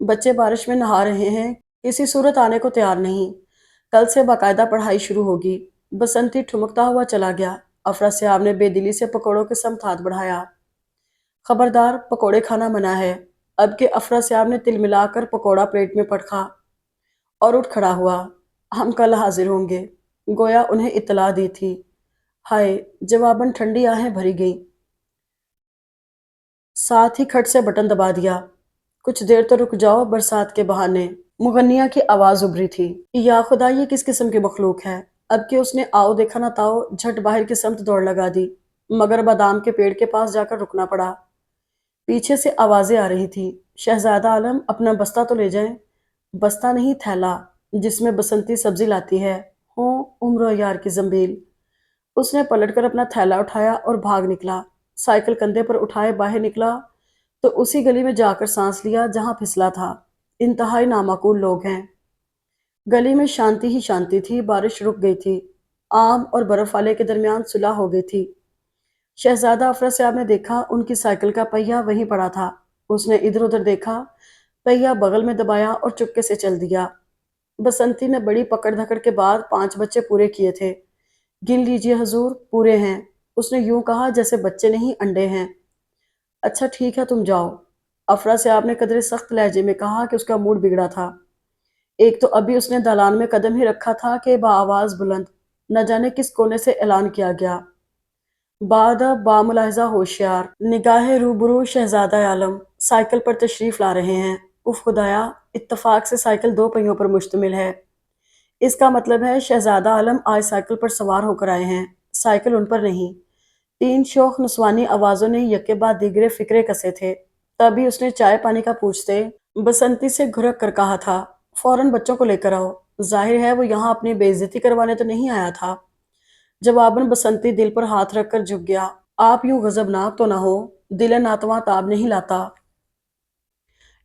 بچے بارش میں نہا رہے ہیں، کسی صورت آنے کو تیار نہیں۔ کل سے باقاعدہ پڑھائی شروع ہوگی۔ بسنتی ٹھمکتا ہوا چلا گیا۔ افراسیاب نے بے دلی سے پکوڑوں کے سمت ہاتھ بڑھایا۔ خبردار، پکوڑے کھانا منع ہے۔ اب کے افراسیاب نے تل ملا کر پکوڑا پلیٹ میں پٹکا اور اٹھ کھڑا ہوا۔ ہم کل حاضر ہوں گے، گویا انہیں اطلاع دی تھی۔ ہائے! جواباً ٹھنڈی آہیں بھری گئیں۔ ساتھ ہی کھٹ سے بٹن دبا دیا۔ کچھ دیر تو رک جاؤ، برسات کے بہانے۔ مغنیہ کی آواز ابھری تھی۔ یا خدا، یہ کس قسم کی مخلوق ہے؟ اب کہ اس نے آؤ دیکھا نہ تاؤ جھٹ باہر کی سمت دوڑ لگا دی، مگر بادام کے پیڑ کے پاس جا کر رکنا پڑا۔ پیچھے سے آوازیں آ رہی تھی۔ شہزادہ عالم، اپنا بستہ تو لے جائیں۔ بستہ نہیں، تھیلا، جس میں بسنتی سبزی لاتی ہے۔ ہوں، عمر و یار کی زنبیل۔ اس نے پلٹ کر اپنا تھیلا اٹھایا اور بھاگ نکلا۔ سائیکل کندھے پر اٹھائے باہر نکلا تو اسی گلی میں جا کر سانس لیا جہاں پھسلا تھا۔ انتہائی نامعقول لوگ ہیں۔ گلی میں شانتی ہی شانتی تھی۔ بارش رک گئی تھی۔ آم اور برف والے کے درمیان صلح ہو گئی تھی۔ شہزادہ افراسیاب نے دیکھا ان کی سائیکل کا پہیہ وہیں پڑا تھا۔ اس نے ادھر ادھر دیکھا، پہیہ بغل میں دبایا اور چپکے سے چل دیا۔ بسنتی نے بڑی پکڑ دھکڑ کے بعد 5 بچے پورے کیے تھے۔ گن لیجئے حضور، پورے ہیں۔ اس نے یوں کہا جیسے بچے نہیں انڈے ہیں۔ اچھا ٹھیک ہے، تم جاؤ۔ افراسیاب نے قدرے سخت لہجے میں کہا کہ اس کا موڈ بگڑا تھا۔ ایک تو ابھی اس نے دالان میں قدم ہی رکھا تھا کہ بآواز بلند، نہ جانے کس کونے سے اعلان کیا گیا: بادب با ملاحظہ ہوشیار، نگاہ روبرو شہزادہ عالم سائیکل پر تشریف لا رہے ہیں۔ اف خدایا! اتفاق سے سائیکل 2 پہیوں پر مشتمل ہے۔ اس کا مطلب ہے شہزادہ عالم آج سائیکل پر سوار ہو کر آئے ہیں، سائیکل ان پر نہیں۔ 3 شوخ نسوانی آوازوں نے یکے بعد دیگرے فقرے کسے تھے۔ تبھی اس نے چائے پانی کا پوچھتے بسنتی سے گھرک کر کہا تھا: فوراً بچوں کو لے کر آؤ۔ ظاہر ہے وہ یہاں اپنی بے عزتی کروانے تو نہیں آیا تھا۔ جواباً بسنتی دل پر ہاتھ رکھ کر جھک گیا۔ آپ یوں غضبناک تو نہ ہو، دل ناتواں تاب نہیں لاتا۔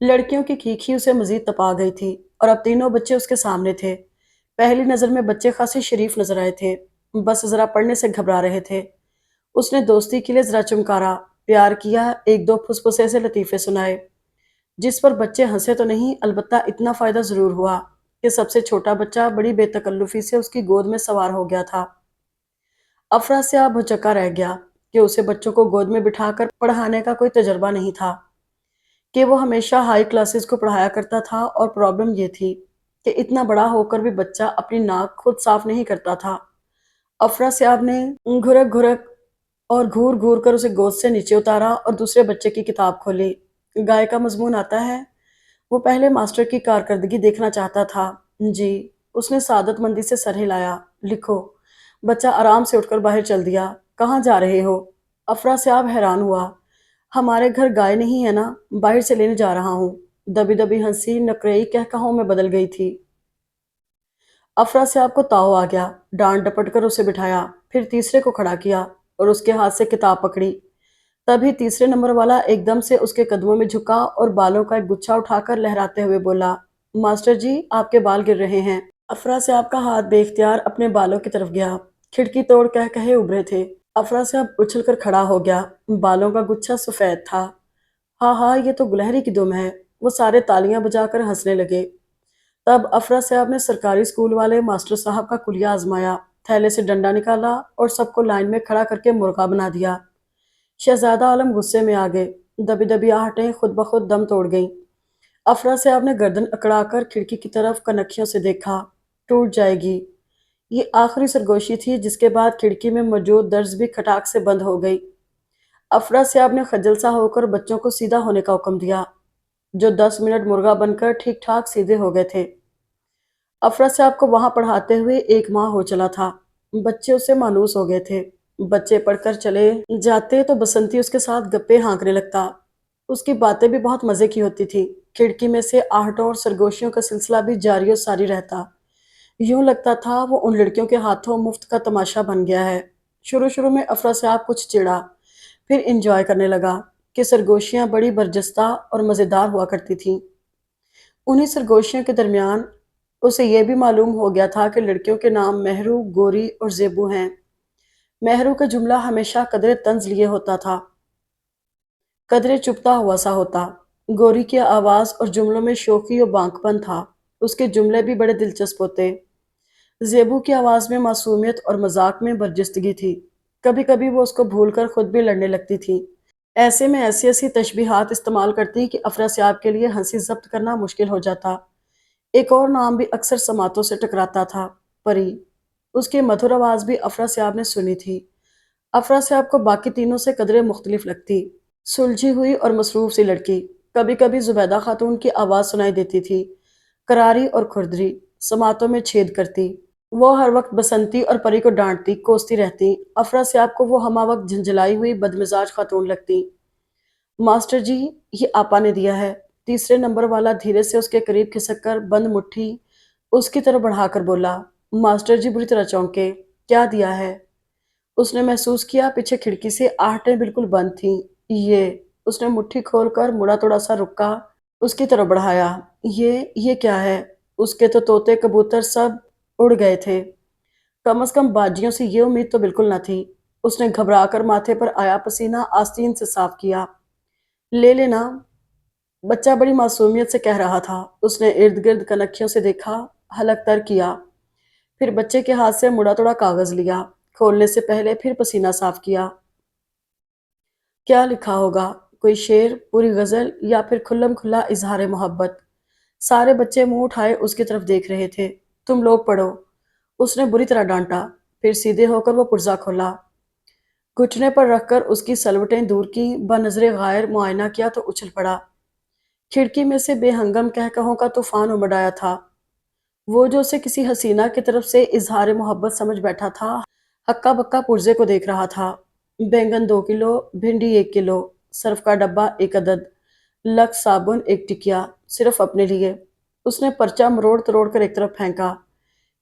لڑکیوں کی کھیکھی اسے مزید تپا گئی تھی، اور اب تینوں بچے اس کے سامنے تھے۔ پہلی نظر میں بچے خاصے شریف نظر آئے تھے، بس ذرا پڑھنے سے گھبرا رہے تھے۔ اس نے دوستی کے لیے ذرا چمکارا، پیار کیا، 1-2 پھسپھسے سے لطیفے سنائے، جس پر بچے ہنسے تو نہیں، البتہ اتنا فائدہ ضرور ہوا کہ سب سے چھوٹا بچہ بڑی بے تکلفی سے اس کی گود میں سوار ہو گیا تھا۔ افراسیاب بھچکا رہ گیا کہ اسے بچوں کو گود میں بٹھا کر پڑھانے کا کوئی تجربہ نہیں تھا، کہ وہ ہمیشہ ہائی کلاسز کو پڑھایا کرتا تھا، اور پرابلم یہ تھی کہ اتنا بڑا ہو کر بھی بچہ اپنی ناک خود صاف نہیں کرتا تھا۔ افراسیاب نے گھرک گھرک اور گھور گھور کر اسے گود سے نیچے اتارا اور دوسرے بچے کی کتاب کھولی۔ گائے کا مضمون آتا ہے؟ وہ پہلے ماسٹر کی کارکردگی دیکھنا چاہتا تھا۔ جی، اس نے سعادت مندی سے سر ہلایا۔ لکھو۔ بچہ آرام سے اٹھ کر باہر چل دیا۔ کہاں جا رہے ہو؟ افراسیاب حیران ہوا۔ ہمارے گھر گائے نہیں ہے نا، باہر سے لینے جا رہا ہوں۔ دبی دبی ہنسی نقرئی کہکہوں میں بدل گئی تھی۔ افراسیاب کو تاؤ آ گیا۔ ڈانٹ ڈپٹ کر اسے بٹھایا، پھر تیسرے کو کھڑا کیا اور اس کے ہاتھ سے کتاب پکڑی۔ تبھی تیسرے نمبر والا ایک دم سے اس کے قدموں میں جھکا اور بالوں کا ایک گچھا اٹھا کر لہراتے ہوئے بولا: ماسٹر جی، آپ کے بال گر رہے ہیں۔ افراسیاب کا ہاتھ بے اختیار اپنے بالوں کی طرف گیا۔ کھڑکی توڑ کہے ابھرے تھے۔ افراسیاب اچھل کر کھڑا ہو گیا۔ بالوں کا گچھا سفید تھا۔ ہاں ہاں، یہ تو گلہری کی دم ہے۔ وہ سارے تالیاں بجا کر ہنسنے لگے۔ تب افراسیاب نے سرکاری اسکول والے ماسٹر صاحب کا کلیہ آزمایا، تھیلے سے ڈنڈا نکالا اور سب کو لائن میں کھڑا کر کے مرغا بنا دیا۔ شہزادہ عالم غصے میں آ گئے۔ دبی دبی آہٹیں خود بخود دم توڑ گئیں۔ افراسیاب نے گردن اکڑا کر کھڑکی کی طرف کنکھیوں سے دیکھا۔ ٹوٹ جائے گی۔ یہ آخری سرگوشی تھی، جس کے بعد کھڑکی میں موجود درز بھی کھٹاک سے بند ہو گئی۔ افراسیاب نے خجل سا ہو کر بچوں کو سیدھا ہونے کا حکم دیا، جو 10 منٹ مرغا بن کر ٹھیک ٹھاک سیدھے ہو گئے تھے۔ افراسیاب کو وہاں پڑھاتے ہوئے 1 ماہ ہو چلا تھا۔ بچے اس سے مانوس ہو گئے تھے۔ بچے پڑھ کر چلے جاتے تو بسنتی اس کے ساتھ گپے ہانکنے لگتا۔ اس کی باتیں بھی بہت مزے کی ہوتی تھی۔ کھڑکی میں سے آہٹوں اور سرگوشیوں کا سلسلہ بھی جاری و ساری رہتا۔ یوں لگتا تھا وہ ان لڑکیوں کے ہاتھوں مفت کا تماشا بن گیا ہے۔ شروع میں افراسیاب کچھ چڑا، پھر انجوائے کرنے لگا کہ سرگوشیاں بڑی برجستہ اور مزیدار ہوا کرتی تھیں۔ انہی سرگوشیوں کے درمیان اسے یہ بھی معلوم ہو گیا تھا کہ لڑکیوں کے نام مہرو، گوری اور زیبو ہیں۔ مہرو کا جملہ ہمیشہ قدرے طنز لیے ہوتا تھا، قدرے چپتا ہوا سا ہوتا۔ گوری کی آواز اور جملوں میں شوخی اور بانکپن تھا۔ اس کے جملے بھی بڑے دلچسپ ہوتے۔ زیبو کی آواز میں معصومیت اور مذاق میں برجستگی تھی۔ کبھی کبھی وہ اس کو بھول کر خود بھی لڑنے لگتی تھی۔ ایسے میں ایسی ایسی تشبیہات استعمال کرتی کہ افراسیاب کے لیے ہنسی ضبط کرنا مشکل ہو جاتا۔ ایک اور نام بھی اکثر سماعتوں سے ٹکراتا تھا، پری۔ اس کی مدھر آواز بھی افراسیاب نے سنی تھی۔ افراسیاب کو باقی تینوں سے قدرے مختلف لگتی۔ سلجھی ہوئی اور مصروف سی لڑکی۔ کبھی کبھی زبیدہ خاتون کی آواز سنائی دیتی تھی، کراری اور کھردری، سماعتوں میں چھید کرتی۔ وہ ہر وقت بسنتی اور پری کو ڈانٹتی کوستی رہتی۔ افراسیاب کو وہ ہمہ وقت جھنجھلائی ہوئی بدمزاج خاتون لگتی۔ ماسٹر جی، یہ آپا نے دیا ہے۔ تیسرے نمبر والا دھیرے سے اس کے قریب کھسک کر بند مٹھی اس کی طرف بڑھا کر بولا۔ ماسٹر جی بری طرح چونکے۔ کیا دیا ہے؟ اس نے محسوس کیا پیچھے کھڑکی سے آہٹیں بالکل بند تھیں۔ یہ۔ اس نے مٹھی کھول کر مڑا توڑا سا رکا اس کی طرف بڑھایا۔ یہ کیا ہے؟ اس کے تو طوطے کبوتر سب اڑ گئے تھے۔ کم از کم باجیوں سے یہ امید تو بالکل نہ تھی۔ اس نے گھبرا کر ماتھے پر آیا پسینہ آستین سے صاف کیا۔ لے لینا، بچہ بڑی معصومیت سے کہہ رہا تھا۔ اس نے ارد گرد کنکھیوں سے دیکھا، حلق تر کیا، پھر بچے کے ہاتھ سے مڑا توڑا کاغذ لیا، کھولنے سے پہلے پھر پسینہ صاف کیا۔ کیا لکھا ہوگا؟ کوئی شعر، پوری غزل، یا پھر کھلم کھلا اظہار محبت؟ سارے بچے منہ اٹھائے اس کی طرف دیکھ رہے تھے۔ تم لوگ پڑھو، اس نے بری طرح ڈانٹا۔ پھر سیدھے ہو کر وہ پرزہ کھولا، گھٹنے پر رکھ کر اس کی سلوٹیں دور کی، بنظر غائر معائنہ کیا تو اچھل پڑا۔ کھڑکی میں سے بے ہنگم کہکہوں کا طوفان امڑ آیا تھا۔ وہ جو اسے کسی حسینہ کی طرف سے اظہار محبت سمجھ بیٹھا تھا، ہکا بکا پرزے کو دیکھ رہا تھا۔ بینگن 2 کلو، بھنڈی 1 کلو، سرف کا ڈبہ 1 عدد، لکس صابن 1 ٹکیا، صرف اپنے لیے۔ اس نے پرچہ مروڑ تروڑ کر ایک طرف پھینکا۔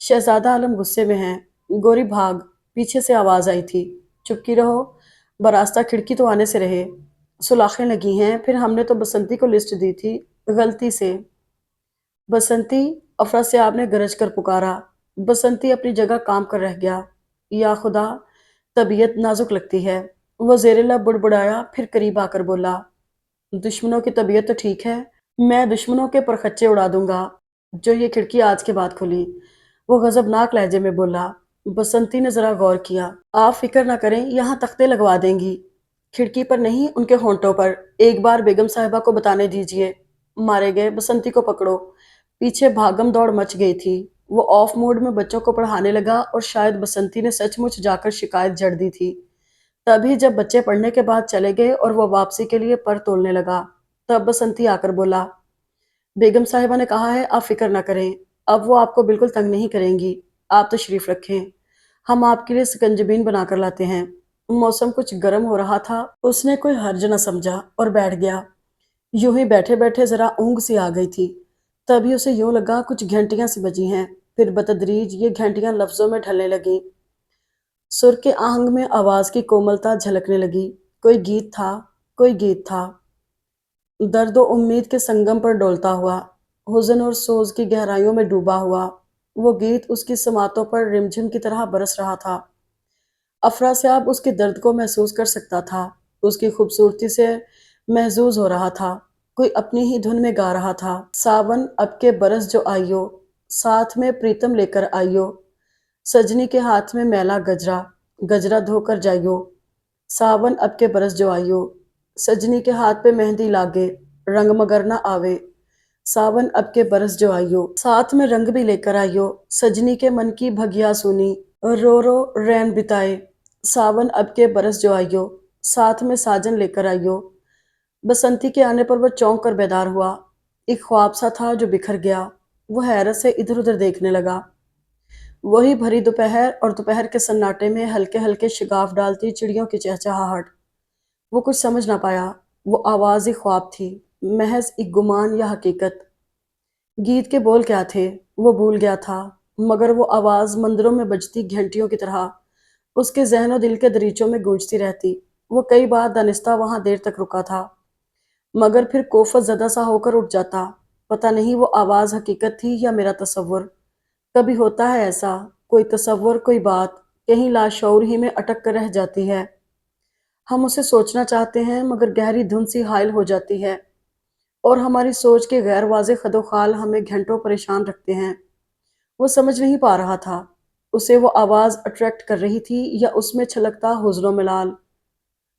شہزادہ عالم غصے میں ہیں۔ گوری بھاگ، پیچھے سے آواز آئی تھی۔ چپکی رہو، براستہ کھڑکی تو آنے سے رہے۔ سلاخیں لگی ہیں، پھر ہم نے تو بسنتی کو لسٹ دی تھی، غلطی سے۔ بسنتی، افراسیاب نے گرج کر پکارا۔ بسنتی اپنی جگہ کام کر رہ گیا۔ یا خدا، طبیعت نازک لگتی ہے۔ وہ زیر لب بڑبڑایا، پھر قریب آ کر بولا، دشمنوں کی طبیعت تو ٹھیک ہے؟ میں دشمنوں کے پرخچے اڑا دوں گا جو یہ کھڑکی آج کے بعد کھلی۔ وہ غضبناک لہجے میں بولا۔ بسنتی نے ذرا غور کیا۔ آپ فکر نہ کریں، یہاں تختے لگوا دیں گی، کھڑکی پر نہیں، ان کے ہونٹوں پر۔ ایک بار بیگم صاحبہ کو بتانے دیجئے۔ مارے گئے، بسنتی کو پکڑو۔ پیچھے بھاگم دوڑ مچ گئی تھی۔ وہ آف موڈ میں بچوں کو پڑھانے لگا، اور شاید بسنتی نے سچ مچ جا کر شکایت جڑ دی تھی۔ تبھی جب بچے پڑھنے کے بعد چلے گئے اور وہ واپسی کے لیے پر تولنے لگا، تب بسنتی آ کر بولا، بیگم صاحبہ نے کہا ہے آپ فکر نہ کریں، اب وہ آپ کو بالکل تنگ نہیں کریں گی، آپ تشریف رکھیں، ہم آپ کے لیے سکنجبین بنا کر لاتے ہیں۔ موسم کچھ گرم ہو رہا تھا، اس نے کوئی حرج نہ سمجھا اور بیٹھ گیا۔ یوں ہی بیٹھے بیٹھے ذرا اونگ سی آ گئی تھی، تبھی اسے یوں لگا کچھ گھنٹیاں سی بجی ہیں، پھر بتدریج یہ گھنٹیاں لفظوں میں ڈھلنے لگیں۔ سر کے آہنگ میں آواز کی کوملتا جھلکنے لگی۔ کوئی گیت تھا، کوئی گیت تھا، درد و امید کے سنگم پر ڈولتا ہوا، حزن اور سوز کی گہرائیوں میں ڈوبا ہوا۔ وہ گیت اس کی سماعتوں پر رمجھم کی طرح برس رہا تھا۔ افراسیاب اس کے درد کو محسوس کر سکتا تھا، اس کی خوبصورتی سے محظوظ ہو رہا تھا، کوئی اپنی ہی دھن میں گا رہا تھا۔ ساون اب کے برس جو آئیو، ساتھ میں پریتم لے کر آئیو، سجنی کے ہاتھ میں میلا گجرا، گجرا دھو کر جائیو۔ ساون اب کے برس جو آئیو، سجنی کے ہاتھ پہ مہندی لاگے، رنگ مگر نہ آوے۔ ساون اب کے برس جو آئیو، ساتھ میں رنگ بھی لے کر آئیو، سجنی کے من کی بھگیا سونی، رو رو رین بتائے۔ ساون اب کے برس جو آئیو، ساتھ میں ساجن لے کر آئیو۔ بسنتی کے آنے پر وہ چونک کر بیدار ہوا۔ ایک خواب سا تھا جو بکھر گیا۔ وہ حیرت سے ادھر ادھر دیکھنے لگا۔ وہی بھری دوپہر اور دوپہر کے سناٹے میں ہلکے ہلکے شگاف ڈالتی چڑیوں کی چہچہاہٹ۔ وہ کچھ سمجھ نہ پایا، وہ آواز ہی خواب تھی، محض ایک گمان یا حقیقت۔ گیت کے بول کیا تھے وہ بھول گیا تھا، مگر وہ آواز مندروں میں بجتی گھنٹیوں کی طرح اس کے ذہن و دل کے دریچوں میں گونجتی رہتی۔ وہ کئی بار دانستہ وہاں دیر تک رکا تھا، مگر پھر کوفت زدہ سا ہو کر اٹھ جاتا۔ پتہ نہیں وہ آواز حقیقت تھی یا میرا تصور۔ کبھی ہوتا ہے ایسا، کوئی تصور، کوئی بات کہیں لاشعور ہی میں اٹک کر رہ جاتی ہے۔ ہم اسے سوچنا چاہتے ہیں مگر گہری دھن سی حائل ہو جاتی ہے۔ اور ہماری سوچ کے غیر واضح خد و خال ہمیں گھنٹوں پریشان رکھتے ہیں۔ وہ سمجھ نہیں پا رہا تھا اسے وہ آواز اٹریکٹ کر رہی تھی یا اس میں چھلکتا حزن و ملال۔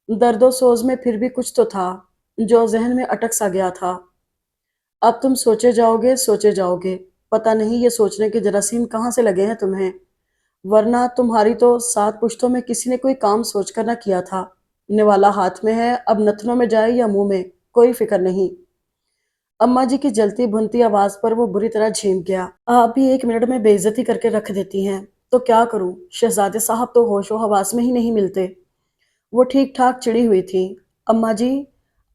درد و سوز میں پھر بھی کچھ تو تھا جو ذہن میں اٹک سا گیا تھا۔ اب تم سوچے جاؤ گے، پتہ نہیں یہ سوچنے کے جراثیم کہاں سے لگے ہیں تمہیں، ورنہ تمہاری تو 7 پشتوں میں کسی نے کوئی کام سوچ کر نہ کیا تھا۔ نوالا ہاتھ میں ہے، اب نتنوں میں جائے یا منہ میں، کوئی فکر نہیں۔ اماں جی کی جلتی بھنتی آواز پر وہ بری طرح جھینک گیا۔ آپ بھی 1 منٹ میں بے عزتی کر کے رکھ دیتی ہیں تو کیا کروں، شہزادے صاحب تو ہوش و حواس میں ہی نہیں ملتے۔ وہ ٹھیک ٹھاک چڑی ہوئی تھی۔ اماں جی،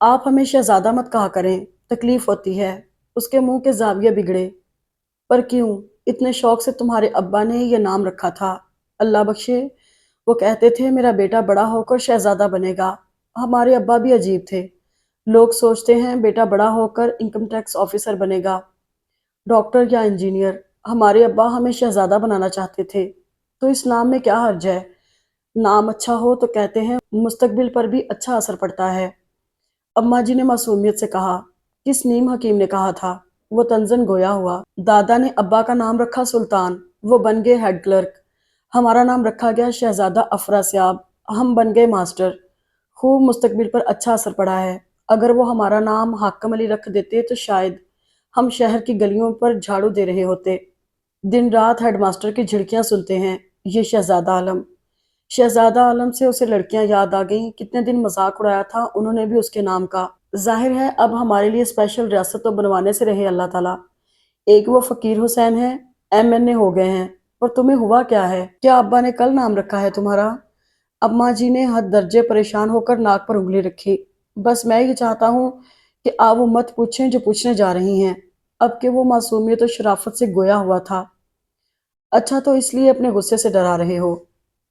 آپ ہمیں شہزادہ مت کہا کریں، تکلیف ہوتی ہے۔ اس کے منہ کے زاویے بگڑے۔ پر کیوں؟ اتنے شوق سے تمہارے ابا نے یہ نام رکھا تھا، اللہ بخشے۔ وہ کہتے تھے میرا بیٹا بڑا ہو کر شہزادہ بنے گا۔ ہمارے ابا بھی عجیب تھے، لوگ سوچتے ہیں بیٹا بڑا ہو کر انکم ٹیکس آفیسر بنے گا، ڈاکٹر یا انجینئر۔ ہمارے ابا ہمیں شہزادہ بنانا چاہتے تھے، تو اس نام میں کیا حرج ہے؟ نام اچھا ہو تو کہتے ہیں مستقبل پر بھی اچھا اثر پڑتا ہے۔ اماں جی نے معصومیت سے کہا۔ کس نیم حکیم نے کہا تھا؟ وہ تنزن گویا ہوا۔ دادا نے ابا کا نام رکھا سلطان، وہ بن گئے ہیڈ کلرک۔ ہمارا نام رکھا گیا شہزادہ افراسیاب، ہم بن گئے ماسٹر۔ خوب مستقبل پر اچھا اثر پڑا ہے۔ اگر وہ ہمارا نام حاکم علی رکھ دیتے تو شاید ہم شہر کی گلیوں پر جھاڑو دے رہے ہوتے۔ دن رات ہیڈ ماسٹر کی جھڑکیاں سنتے ہیں، یہ شہزادہ عالم۔ شہزادہ عالم سے اسے لڑکیاں یاد آ گئیں، کتنے دن مذاق اڑایا تھا انہوں نے بھی اس کے نام کا۔ ظاہر ہے اب ہمارے لیے اسپیشل ریاست تو بنوانے سے رہے اللہ تعالیٰ۔ ایک وہ فقیر حسین ہے، MNA ہو گئے ہیں، اور تمہیں ہوا کیا ہے؟ کیا ابا نے کل نام رکھا ہے تمہارا؟ اماں جی نے حد درجے پریشان ہو کر ناک پر انگلی رکھی۔ بس میں یہ چاہتا ہوں کہ آپ وہ مت پوچھیں جو پوچھنے جا رہی ہیں۔ اب کہ وہ معصومیت و شرافت سے گویا ہوا تھا۔ اچھا تو اس لیے اپنے غصے سے ڈرا رہے ہو؟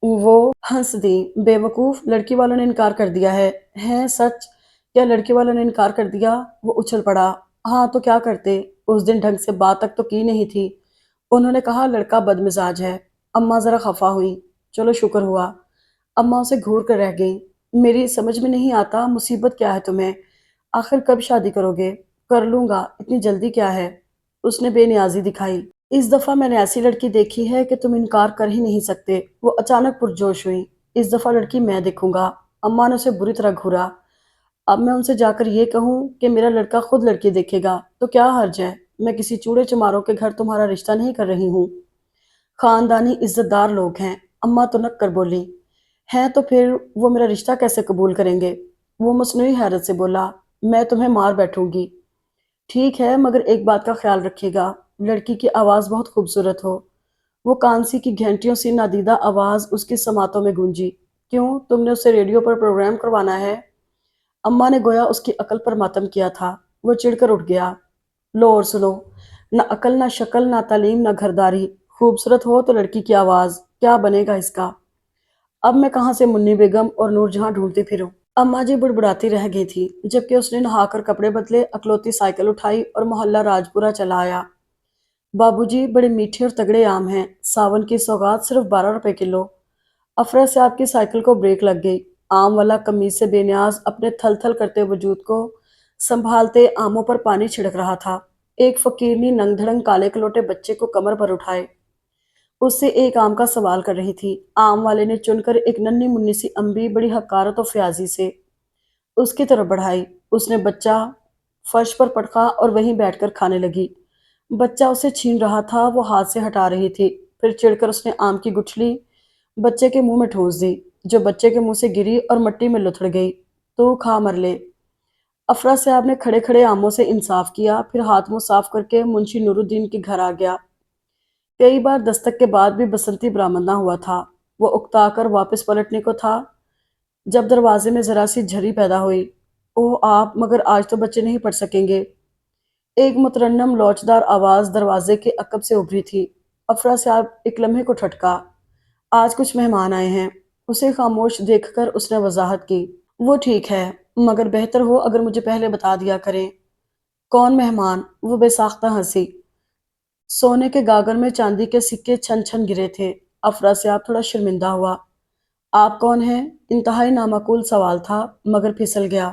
وہ ہنس دی۔ بے وقوف، لڑکی والوں نے انکار کر دیا ہے۔ ہیں سچ؟ کیا لڑکی والوں نے انکار کر دیا؟ وہ اچھل پڑا۔ ہاں تو کیا کرتے، اس دن ڈھنگ سے بات تک تو کی نہیں تھی۔ انہوں نے کہا لڑکا بد مزاج ہے۔ اماں ذرا خفا ہوئی۔ چلو شکر ہوا۔ اماں اسے گھور کر رہ گئیں۔ میری سمجھ میں نہیں آتا مصیبت کیا ہے تمہیں؟ آخر کب شادی کرو گے؟ کر لوں گا، اتنی جلدی کیا ہے؟ اس نے بے نیازی دکھائی۔ اس دفعہ میں نے ایسی لڑکی دیکھی ہے کہ تم انکار کر ہی نہیں سکتے۔ وہ اچانک پرجوش ہوئی۔ اس دفعہ لڑکی میں دیکھوں گا۔ اماں نے اسے بری طرح گھورا۔ اب میں ان سے جا کر یہ کہوں کہ میرا لڑکا خود لڑکی دیکھے گا تو کیا حرج ہے؟ میں کسی چوڑے چماروں کے گھر تمہارا رشتہ نہیں کر رہی ہوں۔ خاندانی عزت دار لوگ ہیں۔ اماں تنک کر بولی۔ ہیں تو پھر وہ میرا رشتہ کیسے قبول کریں گے؟ وہ مصنوعی حیرت سے بولا۔ میں تمہیں مار بیٹھوں گی۔ ٹھیک ہے، مگر ایک بات کا خیال رکھیے گا، لڑکی کی آواز بہت خوبصورت ہو۔ وہ کانسی کی گھنٹیوں سی نادیدہ آواز اس کی سماعتوں میں گونجی۔ کیوں، تم نے اسے ریڈیو پر پروگرام کروانا ہے؟ اماں نے گویا اس کی عقل پر ماتم کیا تھا۔ وہ چڑھ کر اٹھ گیا۔ لو اور سنو، نہ عقل نہ شکل نہ تعلیم نہ گھرداری، خوبصورت ہو تو لڑکی کی آواز، کیا بنے گا اس کا؟ اب میں کہاں سے منی بیگم اور نور جہاں ڈھونڈتی پھروں؟ اماں جی بڑبڑاتی رہ گئی تھی، جبکہ اس نے نہا کر کپڑے بدلے، اکلوتی سائیکل اٹھائی اور محلہ راجپورہ چلا آیا۔ بابو جی بڑے میٹھے اور تگڑے آم ہیں، ساون کی سوغات صرف 12 روپے کلو۔ افرا سے آپ کی سائیکل کو بریک لگ گئی۔ آم والا قمیض سے بے نیاز اپنے تھل تھل کرتے وجود کو سنبھالتے آموں پر پانی چھڑک رہا تھا۔ ایک فقیرنی ننگ دھڑنگ کالے کلوٹے بچے کو کمر پر اٹھائے اس سے ایک آم کا سوال کر رہی تھی۔ آم والے نے چن کر ایک ننھی منی سی امبی بڑی حقارت و فیاضی سے اس کی طرف بڑھائی۔ اس نے بچہ فرش پر پٹکا اور وہیں بیٹھ کر کھانے لگی۔ بچہ اسے چھین رہا تھا، وہ ہاتھ سے ہٹا رہی تھی۔ پھر چڑھ کر اس نے آم کی گٹھلی بچے کے منہ میں ٹھونس دی، جو بچے کے منہ سے گری اور مٹی میں لتھڑ گئی۔ تو کھا مر لے۔ افرا صاحب نے کھڑے کھڑے آموں سے انصاف کیا، پھر ہاتھ منہ صاف کر کے منشی نور الدین کے گھر آ گیا۔ کئی بار دستک کے بعد بھی بسنتی برآمد نہ ہوا تھا۔ وہ اکتا کر واپس پلٹنے کو تھا جب دروازے میں ذرا سی جھری پیدا ہوئی۔ اوہ آپ، مگر آج تو بچے نہیں پڑھ سکیں گے۔ ایک مترنم لوچدار آواز دروازے کے عقب سے ابھری تھی۔ افرا صاحب ایک لمحے کو ٹھٹکا۔ آج کچھ مہمان آئے ہیں۔ اسے خاموش دیکھ کر اس نے وضاحت کی۔ وہ ٹھیک ہے، مگر بہتر ہو اگر مجھے پہلے بتا دیا کریں۔ کون مہمان؟ وہ بے ساختہ ہنسی۔ سونے کے گاگر میں چاندی کے سکے چھن چھن گرے تھے۔ افرا صاحب تھوڑا شرمندہ ہوا۔ آپ کون ہیں؟ انتہائی نامعقول سوال تھا، مگر پھسل گیا۔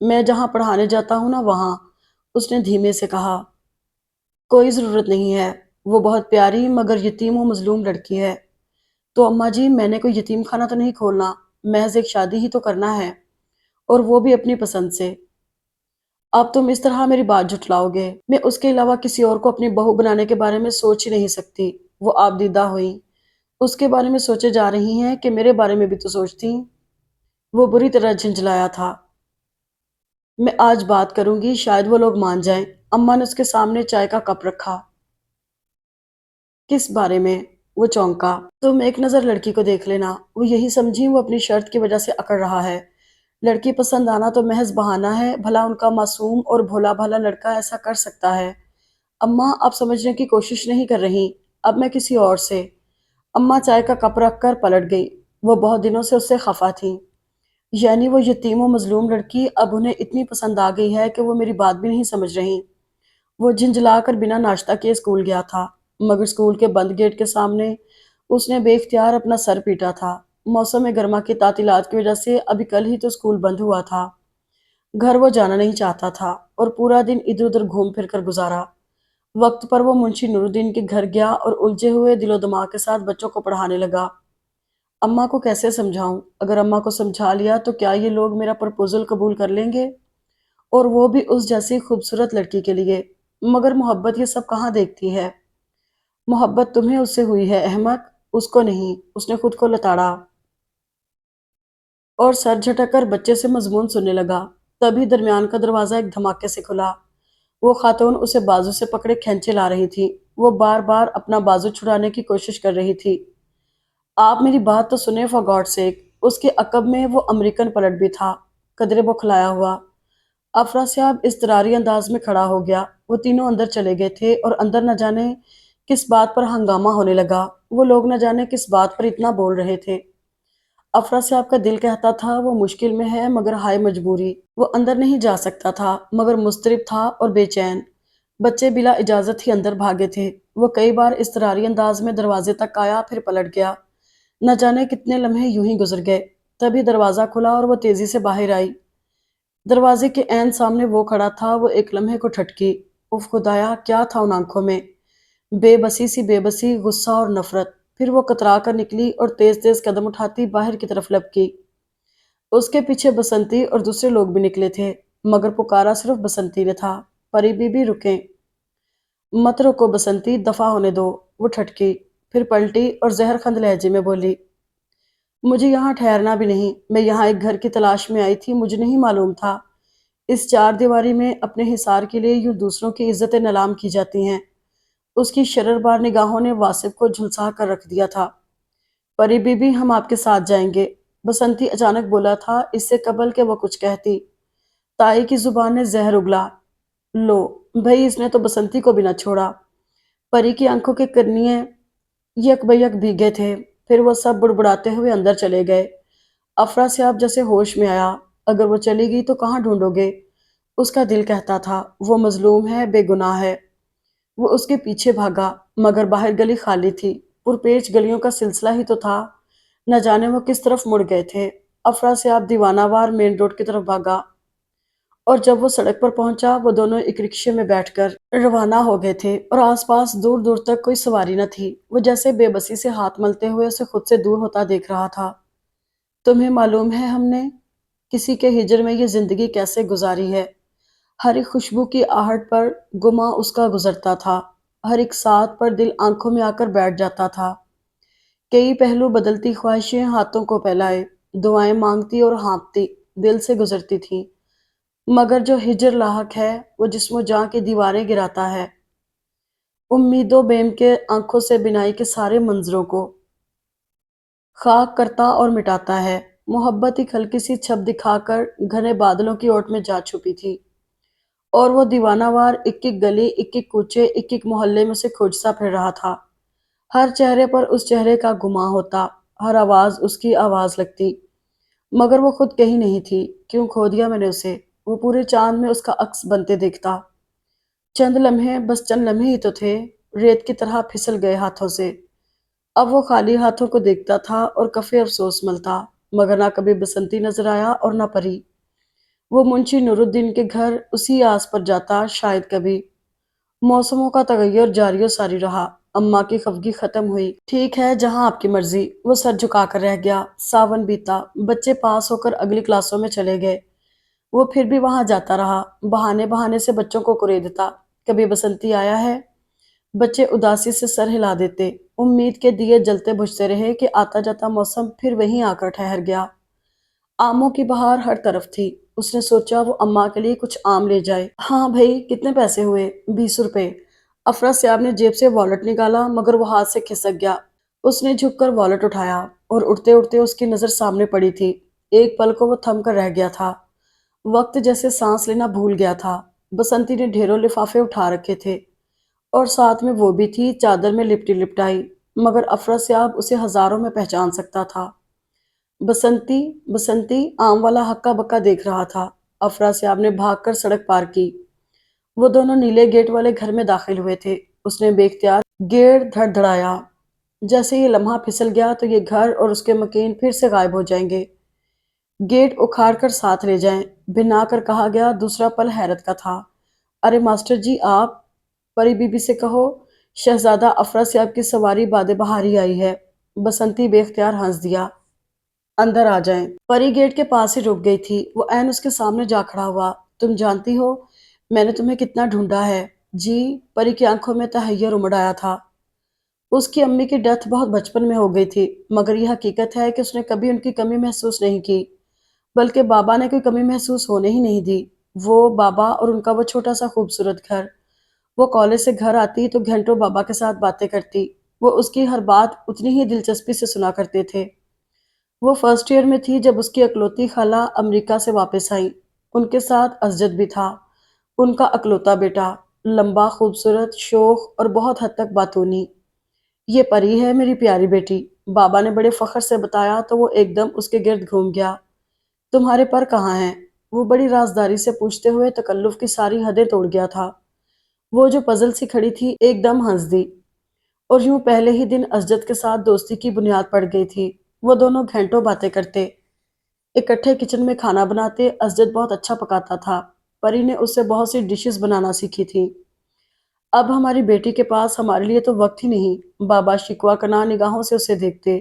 میں جہاں پڑھانے جاتا ہوں نا وہاں، اس نے دھیمے سے کہا۔ کوئی ضرورت نہیں ہے، وہ بہت پیاری مگر یتیم و مظلوم لڑکی ہے۔ تو اماں جی میں نے کوئی یتیم خانہ تو نہیں کھولنا، محض ایک شادی ہی تو کرنا ہے، اور وہ بھی اپنی پسند سے۔ اب تم اس طرح میری بات جھٹلاؤ گے؟ میں اس کے علاوہ کسی اور کو اپنی بہو بنانے کے بارے میں سوچ ہی نہیں سکتی۔ وہ آپ دیدہ ہوئی۔ اس کے بارے میں سوچے جا رہی ہیں کہ میرے بارے میں بھی تو سوچتی۔ وہ بری طرح جھنجھلایا تھا۔ میں آج بات کروں گی، شاید وہ لوگ مان جائیں۔ اماں نے اس کے سامنے چائے کا کپ رکھا۔ کس بارے میں؟ وہ چونکا۔ تم ایک نظر لڑکی کو دیکھ لینا، وہ یہی سمجھی وہ اپنی شرط کی وجہ سے اکڑ رہا ہے۔ لڑکی پسند آنا تو محض بہانہ ہے، بھلا ان کا معصوم اور بھولا بھالا لڑکا ایسا کر سکتا ہے؟ اماں اب سمجھنے کی کوشش نہیں کر رہی، اب میں کسی اور سے۔ اماں چائے کا کپ رکھ کر پلٹ گئی۔ وہ بہت دنوں سے اس سے خفا تھی۔ یعنی وہ یتیم و مظلوم لڑکی اب انہیں اتنی پسند آ گئی ہے کہ وہ میری بات بھی نہیں سمجھ رہی۔ وہ جھنجھلا کر بنا ناشتہ کیے اسکول گیا تھا، مگر اسکول کے بند گیٹ کے سامنے اس نے بے اختیار اپنا سر پیٹا تھا۔ موسم گرما کی تعطیلات کی وجہ سے ابھی کل ہی تو اسکول بند ہوا تھا۔ گھر وہ جانا نہیں چاہتا تھا اور پورا دن ادھر ادھر گھوم پھر کر گزارا۔ وقت پر وہ منشی نور الدین کے گھر گیا اور الجھے ہوئے دل و دماغ کے ساتھ بچوں کو پڑھانے لگا۔ اماں کو کیسے سمجھاؤں؟ اگر اماں کو سمجھا لیا تو کیا یہ لوگ میرا پرپوزل قبول کر لیں گے؟ اور وہ بھی اس جیسی خوبصورت لڑکی کے لیے۔ مگر محبت یہ سب کہاں دیکھتی ہے؟ محبت تمہیں اس سے ہوئی ہے احمق، اس کو نہیں۔ اس نے خود کو لتاڑا اور سر جھٹک کر بچے سے مضمون سننے لگا۔ تبھی درمیان کا دروازہ ایک دھماکے سے کھلا۔ وہ خاتون اسے بازو سے پکڑے کھینچے لا رہی تھی۔ وہ بار بار اپنا بازو چھڑانے کی کوشش کر رہی تھی۔ آپ میری بات تو سنیں فار گاڈ سیک۔ اس کے عقب میں وہ امریکن پلٹ بھی تھا، قدرے بوکھلایا ہوا۔ افراسیاب اضطراری انداز میں کھڑا ہو گیا۔ وہ تینوں اندر چلے گئے تھے اور اندر نہ جانے کس بات پر ہنگامہ ہونے لگا۔ وہ لوگ نہ جانے کس بات پر اتنا بول رہے تھے۔ افراسیاب کا دل کہتا تھا وہ مشکل میں ہے مگر ہائے مجبوری۔ وہ اندر نہیں جا سکتا تھا مگر مضطرب تھا اور بے چین۔ بچے بلا اجازت ہی اندر بھاگے تھے۔ وہ کئی بار اضطراری انداز میں دروازے تک آیا پھر پلٹ گیا۔ نہ جانے کتنے لمحے یوں ہی گزر گئے۔ تبھی دروازہ کھلا اور وہ تیزی سے باہر آئی۔ دروازے کے عین سامنے وہ کھڑا تھا۔ وہ ایک لمحے کو ٹھٹکی۔ اف خدایا، کیا تھا ان آنکھوں میں؟ بے بسی سی بے بسی، غصہ اور نفرت۔ پھر وہ کترا کر نکلی اور تیز تیز قدم اٹھاتی باہر کی طرف لپکی۔ اس کے پیچھے بسنتی اور دوسرے لوگ بھی نکلے تھے، مگر پکارا صرف بسنتی نے تھا۔ پری بی بی رکیں، مت روکو بسنتی، دفع ہونے دو۔ وہ ٹھٹکی، پھر پلٹی اور زہر خند لہجے میں بولی، مجھے یہاں ٹھہرنا بھی نہیں۔ میں یہاں ایک گھر کی تلاش میں آئی تھی، مجھے نہیں معلوم تھا اس چار دیواری میں اپنے حصار کے لیے یوں دوسروں کی عزتیں نیلام کی جاتی ہیں۔ اس کی شرربار نگاہوں نے واصف کو جھلسا کر رکھ دیا تھا۔ پری بی بی، ہم آپ کے ساتھ جائیں گے، بسنتی اچانک بولا تھا، اس سے قبل کہ وہ کچھ کہتی تائی کی زبان نے زہر اگلا۔ لو بھئی، اس نے تو بسنتی کو بھی نہ چھوڑا۔ پری کی آنکھوں کے کرنیے یک بیک بھیگے تھے۔ پھر وہ سب بڑبڑاتے ہوئے اندر چلے گئے۔ افراسیاب جیسے ہوش میں آیا۔ اگر وہ چلی گئی تو کہاں ڈھونڈو گے؟ اس کا دل کہتا تھا وہ مظلوم ہے، بے گناہ ہے۔ وہ اس کے پیچھے بھاگا مگر باہر گلی خالی تھی۔ پرپیچ گلیوں کا سلسلہ ہی تو تھا، نہ جانے وہ کس طرف مڑ گئے تھے۔ افراسیاب دیوانہ وار مین روڈ کی طرف بھاگا اور جب وہ سڑک پر پہنچا وہ دونوں ایک رکشے میں بیٹھ کر روانہ ہو گئے تھے اور آس پاس دور دور تک کوئی سواری نہ تھی۔ وہ جیسے بے بسی سے ہاتھ ملتے ہوئے اسے خود سے دور ہوتا دیکھ رہا تھا۔ تمہیں معلوم ہے ہم نے کسی کے ہجر میں یہ زندگی کیسے گزاری ہے؟ ہر ایک خوشبو کی آہٹ پر گماں اس کا گزرتا تھا، ہر ایک ساتھ پر دل آنکھوں میں آ کر بیٹھ جاتا تھا۔ کئی پہلو بدلتی خواہشیں ہاتھوں کو پھیلائے، دعائیں مانگتی اور ہانپتی دل سے گزرتی تھیں، مگر جو ہجر لاحق ہے وہ جسم و جاں کی دیواریں گراتا ہے، امید و بیم کے آنکھوں سے بنائی کے سارے منظروں کو خاک کرتا اور مٹاتا ہے۔ محبت ایک ہلکی سی چھپ دکھا کر گھنے بادلوں کی اوٹ میں جا چھپی تھی اور وہ دیوانہ وار ایک ایک گلی، ایک ایک کوچے، ایک ایک محلے میں سے کھوجتا پھر رہا تھا۔ ہر چہرے پر اس چہرے کا گماں ہوتا، ہر آواز اس کی آواز لگتی، مگر وہ خود کہیں نہیں تھی۔ کیوں کھو دیا میں نے اسے؟ وہ پورے چاند میں اس کا عکس بنتے دیکھتا۔ چند لمحے، بس چند لمحے ہی تو تھے، ریت کی طرح پھسل گئے ہاتھوں سے۔ اب وہ خالی ہاتھوں کو دیکھتا تھا اور کفے افسوس ملتا، مگر نہ کبھی بسنتی نظر آیا اور نہ پری۔ وہ منشی نورالدین کے گھر اسی آس پر جاتا، شاید کبھی۔ موسموں کا تغیر جاری و ساری رہا۔ اماں کی خفگی ختم ہوئی۔ ٹھیک ہے، جہاں آپ کی مرضی۔ وہ سر جھکا کر رہ گیا۔ ساون بیتا، بچے پاس ہو کر اگلی کلاسوں میں چلے گئے۔ وہ پھر بھی وہاں جاتا رہا، بہانے بہانے سے بچوں کو کریدتا۔ کبھی بسنتی آیا ہے؟ بچے اداسی سے سر ہلا دیتے۔ امید کے دیے جلتے بجھتے رہے کہ آتا جاتا موسم پھر وہیں آ کر ٹھہر گیا۔ آموں کی بہار ہر طرف تھی۔ اس نے سوچا وہ اماں کے لیے کچھ آم لے جائے۔ ہاں بھائی، کتنے پیسے ہوئے؟ 20 روپے۔ افراسیاب نے جیب سے والٹ نکالا مگر وہ ہاتھ سے کھسک گیا۔ اس نے جھک کر والٹ اٹھایا اور اڑتے اڑتے اس کی نظر سامنے پڑی تھی۔ ایک پل کو وہ تھم کر رہ گیا تھا۔ وقت جیسے سانس لینا بھول گیا تھا۔ بسنتی نے ڈھیروں لفافے اٹھا رکھے تھے اور ساتھ میں وہ بھی تھی، چادر میں لپٹی لپٹائی، مگر افراسیاب اسے ہزاروں میں پہچان سکتا تھا۔ بسنتی، بسنتی، آم والا ہکا بکا دیکھ رہا تھا۔ افراسیاب نے بھاگ کر سڑک پار کی۔ وہ دونوں نیلے گیٹ والے گھر میں داخل ہوئے تھے۔ اس نے بے اختیار گیٹ دھڑ دھڑایا۔ جیسے یہ لمحہ پھسل گیا تو یہ گھر اور اس کے مکین پھر سے غائب ہو جائیں گے۔ گیٹ اکھاڑ کر ساتھ لے جائیں، بھنا کر کہا گیا۔ دوسرا پل حیرت کا تھا۔ ارے ماسٹر جی، آپ؟ پری بی بی سے کہو شہزادہ افراسیاب کی سواری باد بہاری آئی ہے۔ بسنتی بے اختیار ہنس دیا۔ اندر آ جائیں۔ پری گیٹ کے پاس ہی رک گئی تھی۔ وہ عین اس کے سامنے جا کھڑا ہوا۔ تم جانتی ہو میں نے تمہیں کتنا ڈھونڈا ہے؟ جی؟ پری کی آنکھوں میں تحیر امڑ آیا تھا۔ اس کی امی کی ڈیتھ بہت بچپن میں ہو گئی تھی، مگر یہ حقیقت ہے کہ اس نے کبھی ان کی کمی محسوس نہیں کی، بلکہ بابا نے کوئی کمی محسوس ہونے ہی نہیں دی۔ وہ بابا اور ان کا وہ چھوٹا سا خوبصورت گھر۔ وہ کالج سے گھر آتی تو گھنٹوں بابا کے ساتھ باتیں کرتی۔ وہ اس کی ہر بات اتنی ہی دلچسپی سے سنا کرتے تھے۔ وہ فرسٹ ایئر میں تھی جب اس کی اکلوتی خالہ امریکہ سے واپس آئی۔ ان کے ساتھ اسجد بھی تھا، ان کا اکلوتا بیٹا، لمبا، خوبصورت، شوخ اور بہت حد تک باتونی۔ یہ پری ہے میری پیاری بیٹی، بابا نے بڑے فخر سے بتایا تو وہ ایک دم اس کے گرد گھوم گیا۔ تمہارے پر کہاں ہیں؟ وہ بڑی رازداری سے پوچھتے ہوئے تکلف کی ساری حدیں توڑ گیا تھا۔ وہ جو پزل سی کھڑی تھی ایک دم ہنس دی، اور یوں پہلے ہی دن اسجد کے ساتھ دوستی کی بنیاد پڑ گئی تھی۔ وہ دونوں گھنٹوں باتیں کرتے، اکٹھے کچن میں کھانا بناتے۔ اسجد بہت اچھا پکاتا تھا، پری نے اس سے بہت سی ڈشز بنانا سیکھی تھی۔ اب ہماری بیٹی کے پاس ہمارے لیے تو وقت ہی نہیں، بابا شکوہ کناں نگاہوں سے اسے دیکھتے۔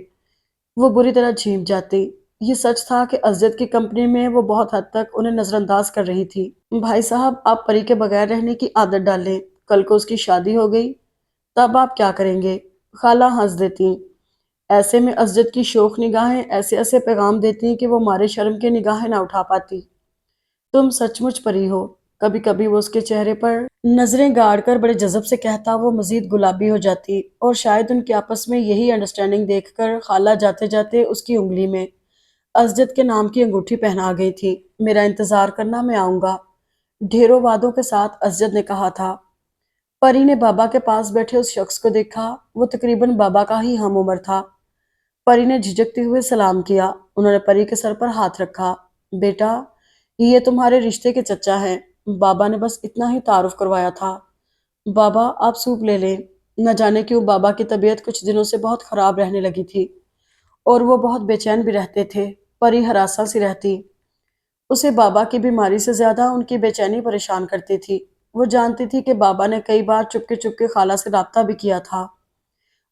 وہ بری طرح جھیپ جاتی۔ یہ سچ تھا کہ اسجد کی کمپنی میں وہ بہت حد تک انہیں نظر انداز کر رہی تھی۔ بھائی صاحب، آپ پری کے بغیر رہنے کی عادت ڈال لیں، کل کو اس کی شادی ہو گئی تب آپ کیا کریں گے؟ خالہ ہنس دیتی۔ ایسے میں اسجد کی شوخ نگاہیں ایسے ایسے پیغام دیتی کہ وہ مارے شرم کے نگاہیں نہ اٹھا پاتی۔ تم سچ مچ پری ہو۔ کبھی کبھی وہ اس کے چہرے پر نظریں گاڑ کر بڑے جذب سے کہتا، وہ مزید گلابی ہو جاتی، اور شاید ان کے آپس میں یہی انڈرسٹینڈنگ دیکھ کر خالہ جاتے جاتے اس کی انگلی میں اسجد کے نام کی انگوٹھی پہنا گئی تھی۔ میرا انتظار کرنا، میں آؤں گا، ڈھیروں وعدوں کے ساتھ اسجد نے کہا تھا۔ پری نے بابا کے پاس بیٹھے اس شخص کو دیکھا۔ وہ تقریباً بابا کا ہی ہم عمر تھا۔ پری نے جھجکتے ہوئے سلام کیا۔ انہوں نے پری کے سر پر ہاتھ رکھا۔ بیٹا، یہ تمہارے رشتے کے چچا ہیں، بابا نے بس اتنا ہی تعارف کروایا تھا۔ بابا، آپ سوپ لے لیں۔ نہ جانے کیوں بابا کی طبیعت کچھ دنوں سے بہت خراب رہنے لگی تھی، اور وہ بہت بے چین بھی رہتے تھے۔ پری ہراساں سی رہتی۔ اسے بابا کی بیماری سے زیادہ ان کی بے چینی پریشان کرتی تھی۔ وہ جانتی تھی کہ بابا نے کئی بار چپکے خالہ سے رابطہ بھی کیا تھا۔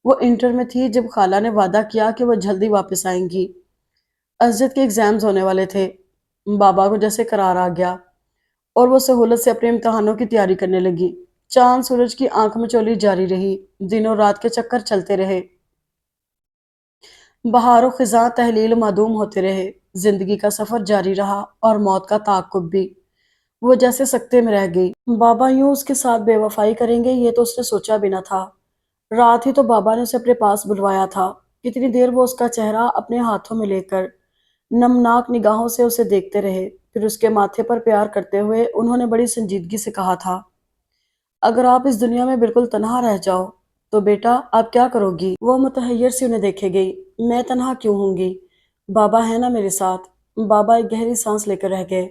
وہ انٹر میں تھی جب خالہ نے وعدہ کیا کہ وہ جلدی واپس آئیں گی۔ اسجد کے ایگزامز ہونے والے تھے۔ بابا کو جیسے قرار آ گیا اور وہ سہولت سے اپنے امتحانوں کی تیاری کرنے لگی۔ چاند سورج کی آنکھ مچولی جاری رہی، دنوں رات کے چکر چلتے رہے، بہار و خزاں تحلیل معدوم ہوتے رہے، زندگی کا سفر جاری رہا اور موت کا تعاقب بھی۔ وہ جیسے سکتے میں رہ گئی۔ بابا یوں اس کے ساتھ بے وفائی کریں گے یہ تو اس نے سوچا بھی نہ تھا۔ رات ہی تو بابا نے اسے اپنے پاس بلوایا تھا۔ کتنی دیر وہ اس کا چہرہ اپنے ہاتھوں میں لے کر نمناک نگاہوں سے اسے دیکھتے رہے، پھر اس کے ماتھے پر پیار کرتے ہوئے انہوں نے بڑی سنجیدگی سے کہا تھا، اگر آپ اس دنیا میں بالکل تنہا رہ جاؤ تو بیٹا آپ کیا کرو گی؟ وہ متحیر سی انہیں دیکھے گئی۔ میں تنہا کیوں ہوں گی؟ بابا ہے نا میرے ساتھ۔ بابا ایک گہری سانس لے کر رہ گئے۔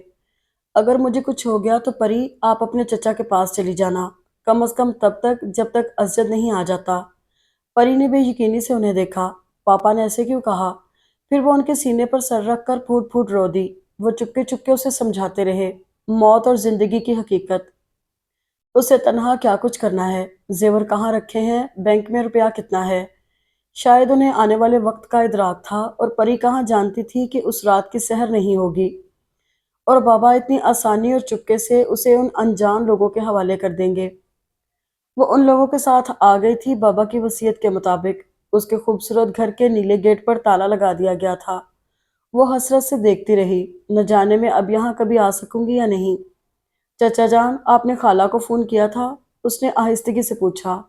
اگر مجھے کچھ ہو گیا تو پری آپ اپنے چچا کے پاس چلی جانا، کم از کم تب تک جب تک اسجد نہیں آ جاتا۔ پری نے بے یقینی سے انہیں دیکھا۔ پاپا نے ایسے کیوں کہا؟ پھر وہ ان کے سینے پر سر رکھ کر پھوٹ پھوٹ رو دی۔ وہ چپکے چپکے اسے سمجھاتے رہے، موت اور زندگی کی حقیقت، اسے تنہا کیا کچھ کرنا ہے، زیور کہاں رکھے ہیں، بینک میں روپیہ کتنا ہے۔ شاید انہیں آنے والے وقت کا ادراک تھا، اور پری کہاں جانتی تھی کہ اس رات کی سحر نہیں ہوگی، اور بابا اتنی آسانی اور چپکے سے اسے ان انجان لوگوں کے حوالے کر دیں گے۔ وہ ان لوگوں کے ساتھ آ گئی تھی بابا کی وصیت کے مطابق۔ اس کے خوبصورت گھر کے نیلے گیٹ پر تالا لگا دیا گیا تھا۔ وہ حسرت سے دیکھتی رہی، نہ جانے میں اب یہاں کبھی آ سکوں گی یا نہیں۔ چچا جان، آپ نے خالہ کو فون کیا تھا؟ اس نے آہستگی سے پوچھا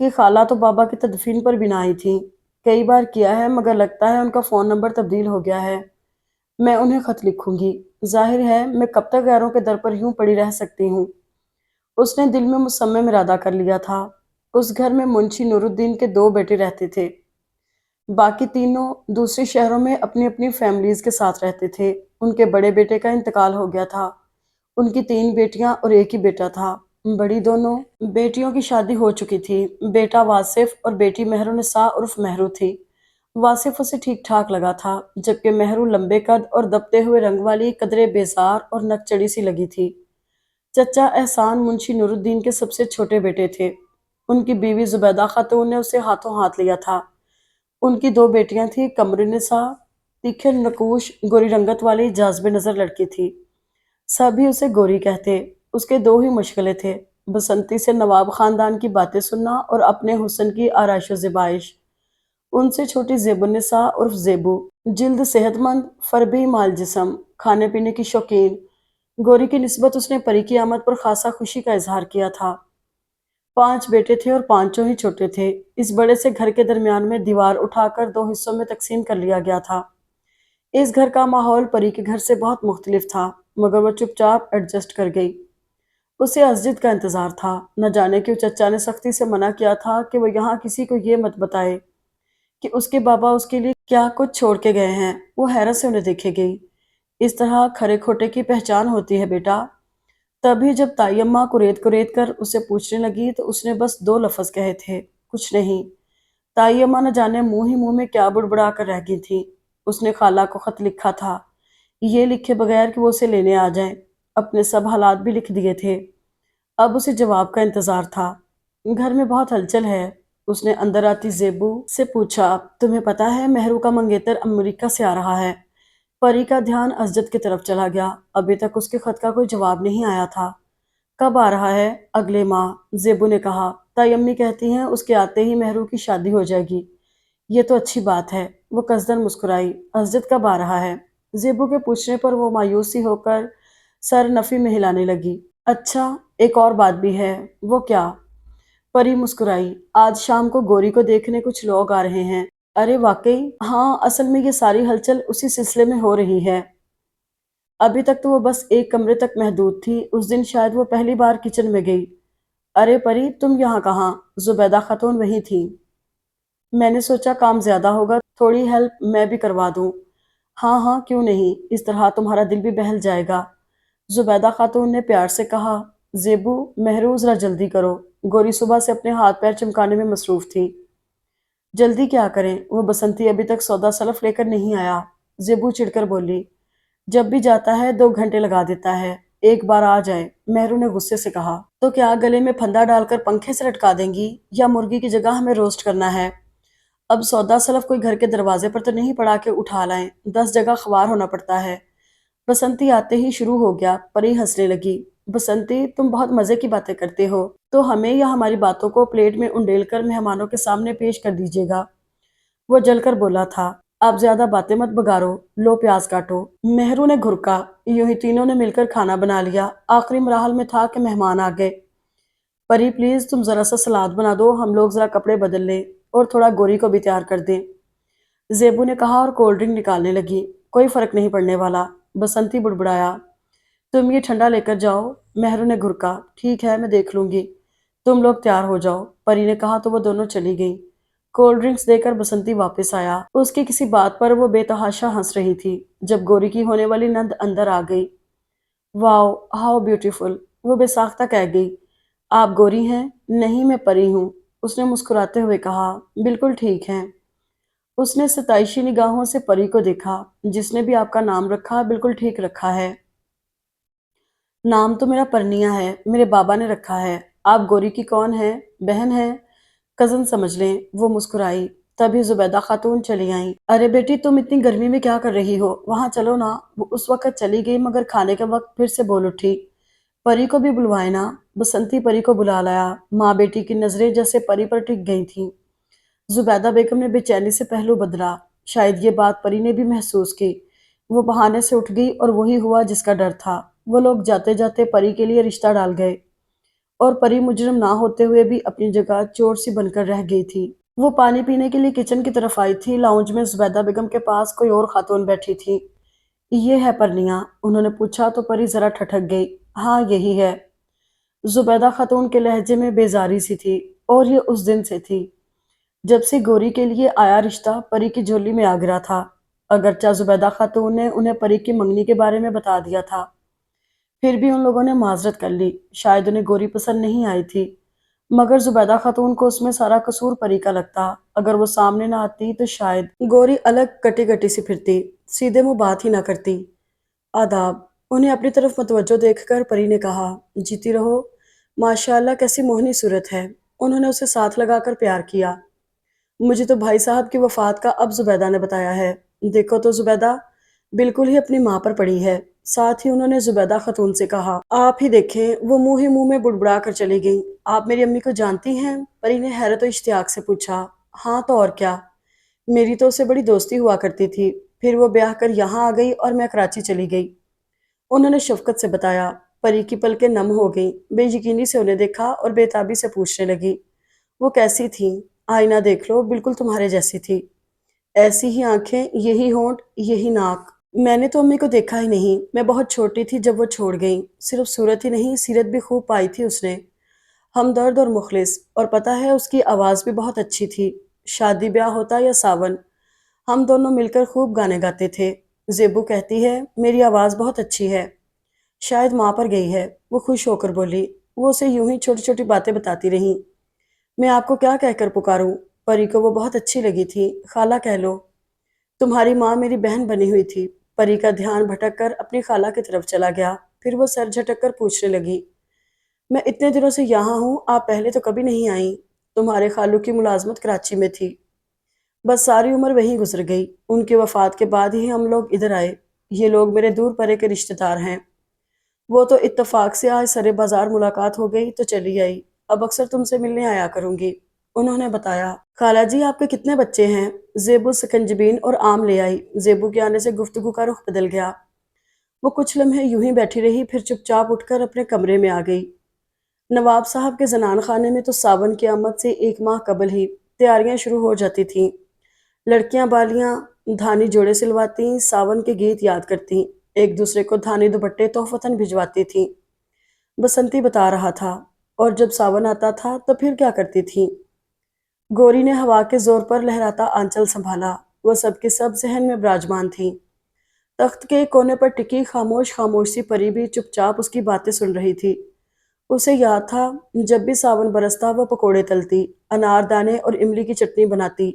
کہ خالہ تو بابا کی تدفین پر بھی نہ آئی تھیں۔ کئی بار کیا ہے، مگر لگتا ہے ان کا فون نمبر تبدیل ہو گیا ہے۔ میں انہیں خط لکھوں گی۔ ظاہر ہے میں کب تک غیروں کے در پر یوں پڑی رہ سکتی ہوں۔ اس نے دل میں مصمم ارادہ کر لیا تھا۔ اس گھر میں منشی نور الدین کے 2 بیٹے رہتے تھے، باقی تینوں دوسرے شہروں میں اپنی اپنی فیملیز کے ساتھ رہتے تھے۔ ان کے بڑے بیٹے کا انتقال ہو گیا تھا۔ ان کی 3 بیٹیاں اور ایک ہی بیٹا تھا۔ بڑی دونوں بیٹیوں کی شادی ہو چکی تھی۔ بیٹا واصف اور بیٹی مہر النساء عرف مہرو تھی۔ واصف اسے ٹھیک ٹھاک لگا تھا، جبکہ مہرو لمبے قد اور دبتے ہوئے رنگ والی، قدرے بیزار اور نک چڑی سی لگی تھی۔ چچا احسان منشی نور الدین کے سب سے چھوٹے بیٹے تھے۔ ان کی بیوی زبیدہ خاتون نے اسے ہاتھوں ہاتھ لیا تھا۔ ان کی 2 بیٹیاں تھیں، قمر النساء تیکھے نقوش گوری رنگت والی جاذب نظر لڑکی تھی۔ سب ہی اسے گوری کہتے۔ اس کے 2 ہی مشغلے تھے، بسنتی سے نواب خاندان کی باتیں سننا اور اپنے حسن کی آرائش و زیبائش۔ ان سے چھوٹی زیب النساء عرف زیبو، جلد صحت مند، فربی مال جسم، کھانے پینے کی شوقین۔ گوری کی نسبت اس نے پری کی آمد پر خاصا خوشی کا اظہار کیا تھا۔ 5 بیٹے تھے اور 5 ہی چھوٹے تھے۔ اس بڑے سے گھر کے درمیان میں دیوار اٹھا کر 2 حصوں میں تقسیم کر لیا گیا تھا۔ اس گھر کا ماحول پری کے گھر سے بہت مختلف تھا، مگر وہ چپ چاپ ایڈجسٹ کر گئی۔ اسے اسجد کا انتظار تھا، نہ جانے کیوں چچا نے سختی سے منع کیا تھا کہ وہ یہاں کسی کو یہ مت بتائے کہ اس کے بابا اس کے لیے کیا کچھ چھوڑ کے گئے ہیں۔ وہ حیرت سے انہیں دیکھے گئی۔ اس طرح کھرے کھوٹے کی پہچان ہوتی ہے بیٹا۔ تبھی جب تائی اماں کریت کریت کر اسے پوچھنے لگی تو اس نے بس 2 لفظ کہے تھے، کچھ نہیں۔ تائی اماں نہ جانے منہ ہی منہ میں کیا بڑبڑا کر رہ گئی تھی۔ اس نے خالہ کو خط لکھا تھا، یہ لکھے بغیر کہ وہ اسے لینے آ جائیں۔ اپنے سب حالات بھی لکھ دیے تھے۔ اب اسے جواب کا انتظار تھا۔ گھر میں بہت ہلچل ہے، اس نے اندر آتی زیبو سے پوچھا۔ تمہیں پتا ہے مہرو کا منگیتر امریکہ سے آ رہا ہے؟ پری کا دھیان اسجد کی طرف چلا گیا۔ ابھی تک اس کے خط کا کوئی جواب نہیں آیا تھا۔ کب آ رہا ہے؟ اگلے ماہ، زیبو نے کہا۔ تائی امی کہتی ہیں اس کے آتے ہی مہرو کی شادی ہو جائے گی۔ یہ تو اچھی بات ہے، وہ قصدن مسکرائی۔ اسجد کب آ رہا ہے؟ زیبو کے پوچھنے پر وہ مایوسی ہو کر سر نفی میں ہلانے لگی۔ اچھا، ایک اور بات بھی ہے۔ وہ کیا؟ پری مسکرائی۔ آج شام کو گوری کو دیکھنے کچھ لوگ آ رہے ہیں۔ ارے واقعی؟ ہاں، اصل میں یہ ساری ہلچل اسی سلسلے میں ہو رہی ہے۔ ابھی تک تو وہ بس ایک کمرے تک محدود تھی، اس دن شاید وہ پہلی بار کچن میں گئی۔ ارے پری، تم یہاں کہاں؟ زبیدہ خاتون وہیں تھی۔ میں نے سوچا کام زیادہ ہوگا، تھوڑی ہیلپ میں بھی کروا دوں۔ ہاں ہاں، کیوں نہیں، اس طرح تمہارا دل بھی بہل جائے گا، زبیدہ خاتون نے پیار سے کہا۔ زیبو، مہرو ذرا جلدی کرو، گوری صبح سے اپنے ہاتھ پیر چمکانے میں مصروف تھی۔ جلدی کیا کریں، وہ بسنتی ابھی تک سودا سلف لے کر نہیں آیا، زیبو چڑھ کر بولی۔ جب بھی جاتا ہے 2 گھنٹے لگا دیتا ہے، ایک بار آ جائے، مہرو نے غصے سے کہا۔ تو کیا گلے میں پھندا ڈال کر پنکھے سے لٹکا دیں گی، یا مرغی کی جگہ ہمیں روسٹ کرنا ہے؟ اب سودا سلف کوئی گھر کے دروازے پر تو نہیں پڑا کہ اٹھا لائیں، 10 جگہ خوار ہونا پڑتا ہے۔ بسنتی آتے ہی شروع ہو گیا۔ پری ہنسنے لگی۔ بسنتی، تم بہت مزے کی باتیں کرتے ہو، تو ہمیں یا ہماری باتوں کو پلیٹ میں انڈیل کر مہمانوں کے سامنے پیش کر دیجیے گا۔ وہ جل کر بولا تھا۔ آپ زیادہ باتیں مت بگاڑو، لو پیاز کاٹو۔ مہرو نے گھرکا۔ یوں ہی تینوں نے مل کر کھانا بنا لیا۔ آخری مراحل میں تھا کہ مہمان آ گئے۔ پری پلیز تم ذرا سا سلاد بنا دو، ہم لوگ ذرا کپڑے بدل لیں اور تھوڑا گوری کو بھی تیار کر دیں، زیبو نے کہا اور کولڈ ڈرنک نکالنے لگی۔ کوئی فرق نہیں پڑنے والا، بسنتی بڑبڑایا۔ تم یہ ٹھنڈا لے کر جاؤ، مہرو نے گھرکا۔ ٹھیک ہے، میں دیکھ لوں گی، تم لوگ تیار ہو جاؤ، پری نے کہا تو وہ دونوں چلی گئیں۔ کولڈ ڈرنکس دے کر بسنتی واپس آیا۔ اس کی کسی بات پر وہ بے تحاشا ہنس رہی تھی۔ جب گوری کی ہونے والی نند اندر آ گئی، واو ہاؤ بیوٹیفل، وہ بے ساختہ کہہ گئی۔ آپ گوری ہیں؟ نہیں، میں پری ہوں، اس نے مسکراتے ہوئے کہا۔ بالکل ٹھیک ہیں۔ اس نے ستائشی نگاہوں سے پری کو دیکھا۔ جس نے بھی آپ کا نام رکھا بالکل ٹھیک رکھا ہے۔ نام تو میرا پرنیا ہے، میرے بابا نے رکھا ہے۔ آپ گوری کی کون ہے؟ بہن ہے؟ کزن سمجھ لیں۔ وہ مسکرائی۔ تبھی زبیدہ خاتون چلی آئیں۔ ارے بیٹی تم اتنی گرمی میں کیا کر رہی ہو؟ وہاں چلو نا۔ وہ اس وقت چلی گئی مگر کھانے کے وقت پھر سے بول اٹھی۔ پری کو بھی بلوائے نا۔ بسنتی پری کو بلا لایا۔ ماں بیٹی کی نظریں جیسے پری پر ٹک گئی تھیں۔ زبیدہ بیگم نے بے چینی سے پہلو بدلا۔ شاید یہ بات پری نے بھی محسوس کی۔ وہ بہانے سے اٹھ گئی اور وہی ہوا جس کا ڈر تھا۔ وہ لوگ جاتے جاتے پری کے لیے رشتہ ڈال گئے اور پری مجرم نہ ہوتے ہوئے بھی اپنی جگہ چور سی بن کر رہ گئی تھی۔ وہ پانی پینے کے لیے کچن کی طرف آئی تھی۔ لاؤنج میں زبیدہ بیگم کے پاس کوئی اور خاتون بیٹھی تھی۔ یہ ہے پرنیا؟ انہوں نے پوچھا تو پری ذرا ٹھٹک گئی۔ ہاں یہی ہے۔ زبیدہ خاتون کے لہجے میں بیزاری سی تھی، اور یہ اس دن سے تھی جب سے گوری کے لیے آیا رشتہ پری کی جھولی میں آ گرا تھا۔ اگرچہ زبیدہ خاتون نے انہیں پری کی منگنی کے بارے میں بتا دیا تھا، پھر بھی ان لوگوں نے معذرت کر لی۔ شاید انہیں گوری پسند نہیں آئی تھی، مگر زبیدہ خاتون کو اس میں سارا قصور پری کا لگتا۔ اگر وہ سامنے نہ آتی تو شاید گوری الگ کٹی کٹی سی پھرتی، سیدھے منہ بات ہی نہ کرتی۔ آداب۔ انہیں اپنی طرف متوجہ دیکھ کر پری نے کہا، جیتی رہو، ماشاءاللہ کیسی موہنی صورت ہے۔ انہوں نے اسے ساتھ لگا کر پیار کیا۔ مجھے تو بھائی صاحب کی وفات کا اب زبیدہ نے بتایا ہے۔ دیکھو تو زبیدہ بالکل ہی اپنی ماں پر پڑی ہے۔ ساتھ ہی انہوں نے زبیدہ خاتون سے کہا، آپ ہی دیکھیں۔ وہ منہ ہی منہ میں بڑبڑا کر چلی گئیں۔ آپ میری امی کو جانتی ہیں؟ پری نے حیرت و اشتیاق سے پوچھا۔ ہاں تو اور کیا، میری تو اسے بڑی دوستی ہوا کرتی تھی، پھر وہ بیاہ کر یہاں آ گئی اور میں کراچی چلی گئی۔ انہوں نے شفقت سے بتایا۔ پری کی پلکیں نم ہو گئیں، بے یقینی سے انہیں دیکھا اور بے تابی سے پوچھنے لگی، وہ کیسی تھیں؟ آئینہ دیکھ لو، بالکل تمہارے جیسی تھی۔ ایسی ہی آنکھیں، یہی ہونٹ، یہی ناک۔ میں نے تو امی کو دیکھا ہی نہیں، میں بہت چھوٹی تھی جب وہ چھوڑ گئیں۔ صرف صورت ہی نہیں، سیرت بھی خوب پائی تھی اس نے۔ ہمدرد اور مخلص، اور پتہ ہے اس کی آواز بھی بہت اچھی تھی۔ شادی بیاہ ہوتا یا ساون، ہم دونوں مل کر خوب گانے گاتے تھے۔ زیبو کہتی ہے میری آواز بہت اچھی ہے، شاید ماں پر گئی ہے۔ وہ خوش ہو کر بولی۔ وہ اسے یوں ہی چھوٹی چھوٹی باتیں بتاتی رہیں۔ میں آپ کو کیا کہہ کر پکاروں؟ پری کو وہ بہت اچھی لگی تھی، خالہ کہہ لو۔ تمہاری ماں میری بہن بنی ہوئی تھی۔ پری کا دھیان بھٹک کر اپنی خالہ کی طرف چلا گیا، پھر وہ سر جھٹک کر پوچھنے لگی، میں اتنے دنوں سے یہاں ہوں، آپ پہلے تو کبھی نہیں آئیں۔ تمہارے خالو کی ملازمت کراچی میں تھی، بس ساری عمر وہیں گزر گئی۔ ان کی وفات کے بعد ہی ہم لوگ ادھر آئے۔ یہ لوگ میرے دور پرے کے رشتہ دار ہیں۔ وہ تو اتفاق سے آج سرے بازار ملاقات ہو گئی تو چلی آئی، اب اکثر تم سے ملنے آیا کروں گی۔ انہوں نے بتایا۔ خالہ جی آپ کے کتنے بچے ہیں؟ زیبو سکنجبین اور آم لے آئی۔ زیبو کے آنے سے گفتگو کا رخ بدل گیا۔ وہ کچھ لمحے یوں ہی بیٹھی رہی، پھر چپ چاپ اٹھ کر اپنے کمرے میں آ گئی۔ نواب صاحب کے زنان خانے میں تو ساون کی آمد سے 1 ماہ قبل ہی تیاریاں شروع ہو جاتی تھیں۔ لڑکیاں بالیاں دھانی جوڑے سلواتی، ساون کے گیت یاد کرتی، ایک دوسرے کو دھانی دوپٹے تحفتاً بھجواتی تھیں۔ بسنتی بتا رہا تھا، اور جب ساون آتا تھا تو پھر کیا کرتی تھیں؟ گوری نے ہوا کے زور پر لہراتا آنچل سنبھالا، وہ سب کے سب ذہن میں براجمان تھیں۔ تخت کے ایک کونے پر ٹکی خاموش خاموش سی پری بھی چپ چاپ اس کی باتیں سن رہی تھی۔ اسے یاد تھا جب بھی ساون برستا وہ پکوڑے تلتی، انار دانے اور املی کی چٹنی بناتی،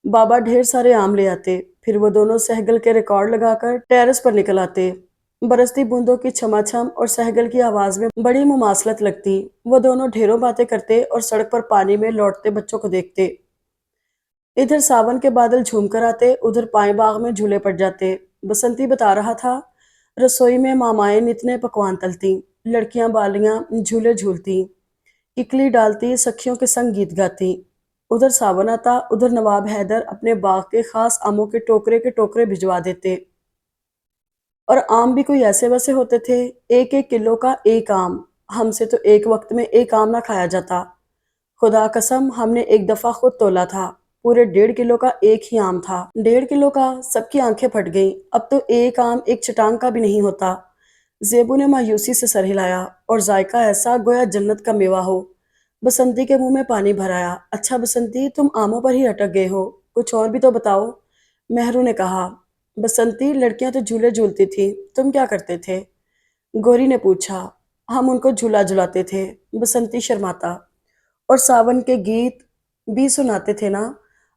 بابا ڈھیر سارے آم لے آتے، پھر وہ دونوں سہگل کے ریکارڈ لگا کر ٹیرس پر نکل آتے۔ برستی بوندوں کی چھما چھم اور سہگل کی آواز میں بڑی مماثلت لگتی۔ وہ دونوں ڈھیروں باتیں کرتے اور سڑک پر پانی میں لوٹتے بچوں کو دیکھتے۔ ادھر ساون کے بادل جھوم کر آتے، ادھر پائیں باغ میں جھولے پڑ جاتے۔ بسنتی بتا رہا تھا، رسوئی میں مامائیں نتنے پکوان تلتی، لڑکیاں بالیاں جھولے جھولتی، ککلی ڈالتی، سکھیوں کے سنگ گیت گاتی۔ ادھر ساون آتا، ادھر نواب حیدر اپنے باغ کے خاص آموں کے ٹوکرے بھجوا دیتے۔ اور آم بھی کوئی ایسے ویسے ہوتے تھے، 1 کلو کا ایک آم۔ ہم سے تو ایک وقت میں ایک آم نہ کھایا جاتا۔ خدا قسم ہم نے ایک دفعہ خود تولا تھا، پورے 1.5 کلو کا ایک ہی آم تھا۔ 1.5 کلو کا؟ سب کی آنکھیں پھٹ گئیں۔ اب تو ایک آم ایک چٹان کا بھی نہیں ہوتا۔ زیبو نے مایوسی سے سر ہلایا، اور ذائقہ ایسا گویا جنت کا میوہ ہو۔ بسنتی کے منہ میں پانی بھر آیا۔ اچھا بسنتی، تم آموں پر ہی اٹک گئے ہو، کچھ اور بھی تو بتاؤ، مہرو نے کہا۔ بسنتی، لڑکیاں تو جھولے جھولتی تھیں، تم کیا کرتے تھے؟ گوری نے پوچھا۔ ہم ان کو جھولا جھلاتے تھے، بسنتی شرماتا۔ اور ساون کے گیت بھی سناتے تھے نا؟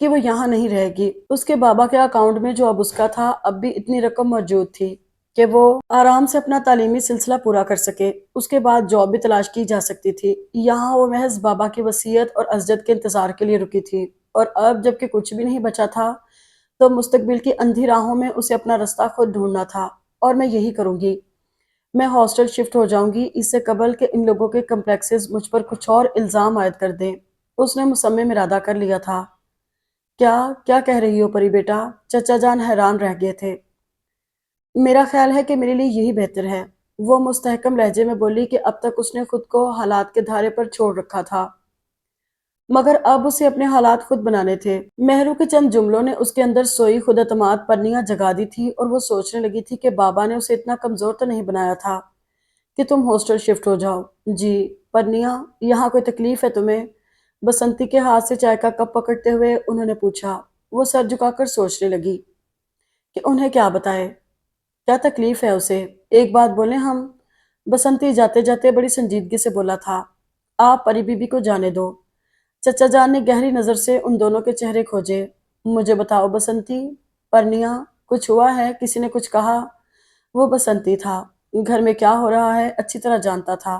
کہ وہ یہاں نہیں رہے گی۔ اس کے بابا کے اکاؤنٹ میں جو اب اس کا تھا، اب بھی اتنی رقم موجود تھی کہ وہ آرام سے اپنا تعلیمی سلسلہ پورا کر سکے۔ اس کے بعد جاب بھی تلاش کی جا سکتی تھی۔ یہاں وہ محض بابا کی وصیت اور ازجد کے انتظار کے لیے رکی تھی، اور اب جب کہ کچھ بھی نہیں بچا تھا تو مستقبل کی اندھی راہوں میں اسے اپنا رستہ خود ڈھونڈنا تھا۔ اور میں یہی کروں گی، میں ہاسٹل شفٹ ہو جاؤں گی، اس سے قبل کہ ان لوگوں کے کمپلیکسز مجھ پر کچھ اور الزام عائد کر دیں۔ اس نے مصمم ارادہ کر لیا تھا۔ کیا کیا کہہ رہی ہو پری بیٹا؟ چچا جان حیران رہ گئے تھے۔ میرا خیال ہے کہ میرے لیے یہی بہتر ہے، وہ مستحکم لہجے میں بولی کہ اب تک اس نے خود کو حالات کے دھارے پر چھوڑ رکھا تھا، مگر اب اسے اپنے حالات خود بنانے تھے۔ مہرو کے چند جملوں نے اس کے اندر سوئی خود اعتماد پرنیاں جگا دی تھی، اور وہ سوچنے لگی تھی کہ بابا نے اسے اتنا کمزور تو نہیں بنایا تھا کہ تم ہاسٹل شفٹ ہو جاؤ۔ جی پرنیا، یہاں کوئی تکلیف ہے تمہیں؟ بسنتی کے ہاتھ سے چائے کا کپ پکڑتے ہوئے انہوں نے پوچھا۔ وہ سر جھکا کر سوچنے لگی کہ انہیں کیا بتائے، کیا تکلیف ہے اسے۔ ایک بات بولیں ہم؟ بسنتی جاتے جاتے بڑی سنجیدگی سے بولا تھا۔ آپ پری بی بی کو جانے دو۔ چچا جان نے گہری نظر سے ان دونوں کے چہرے کھوجے۔ مجھے بتاؤ بسنتی۔ پرنیا، کچھ ہوا ہے؟ کسی نے کچھ کہا؟ وہ بسنتی تھا، گھر میں کیا ہو رہا ہے اچھی طرح جانتا تھا۔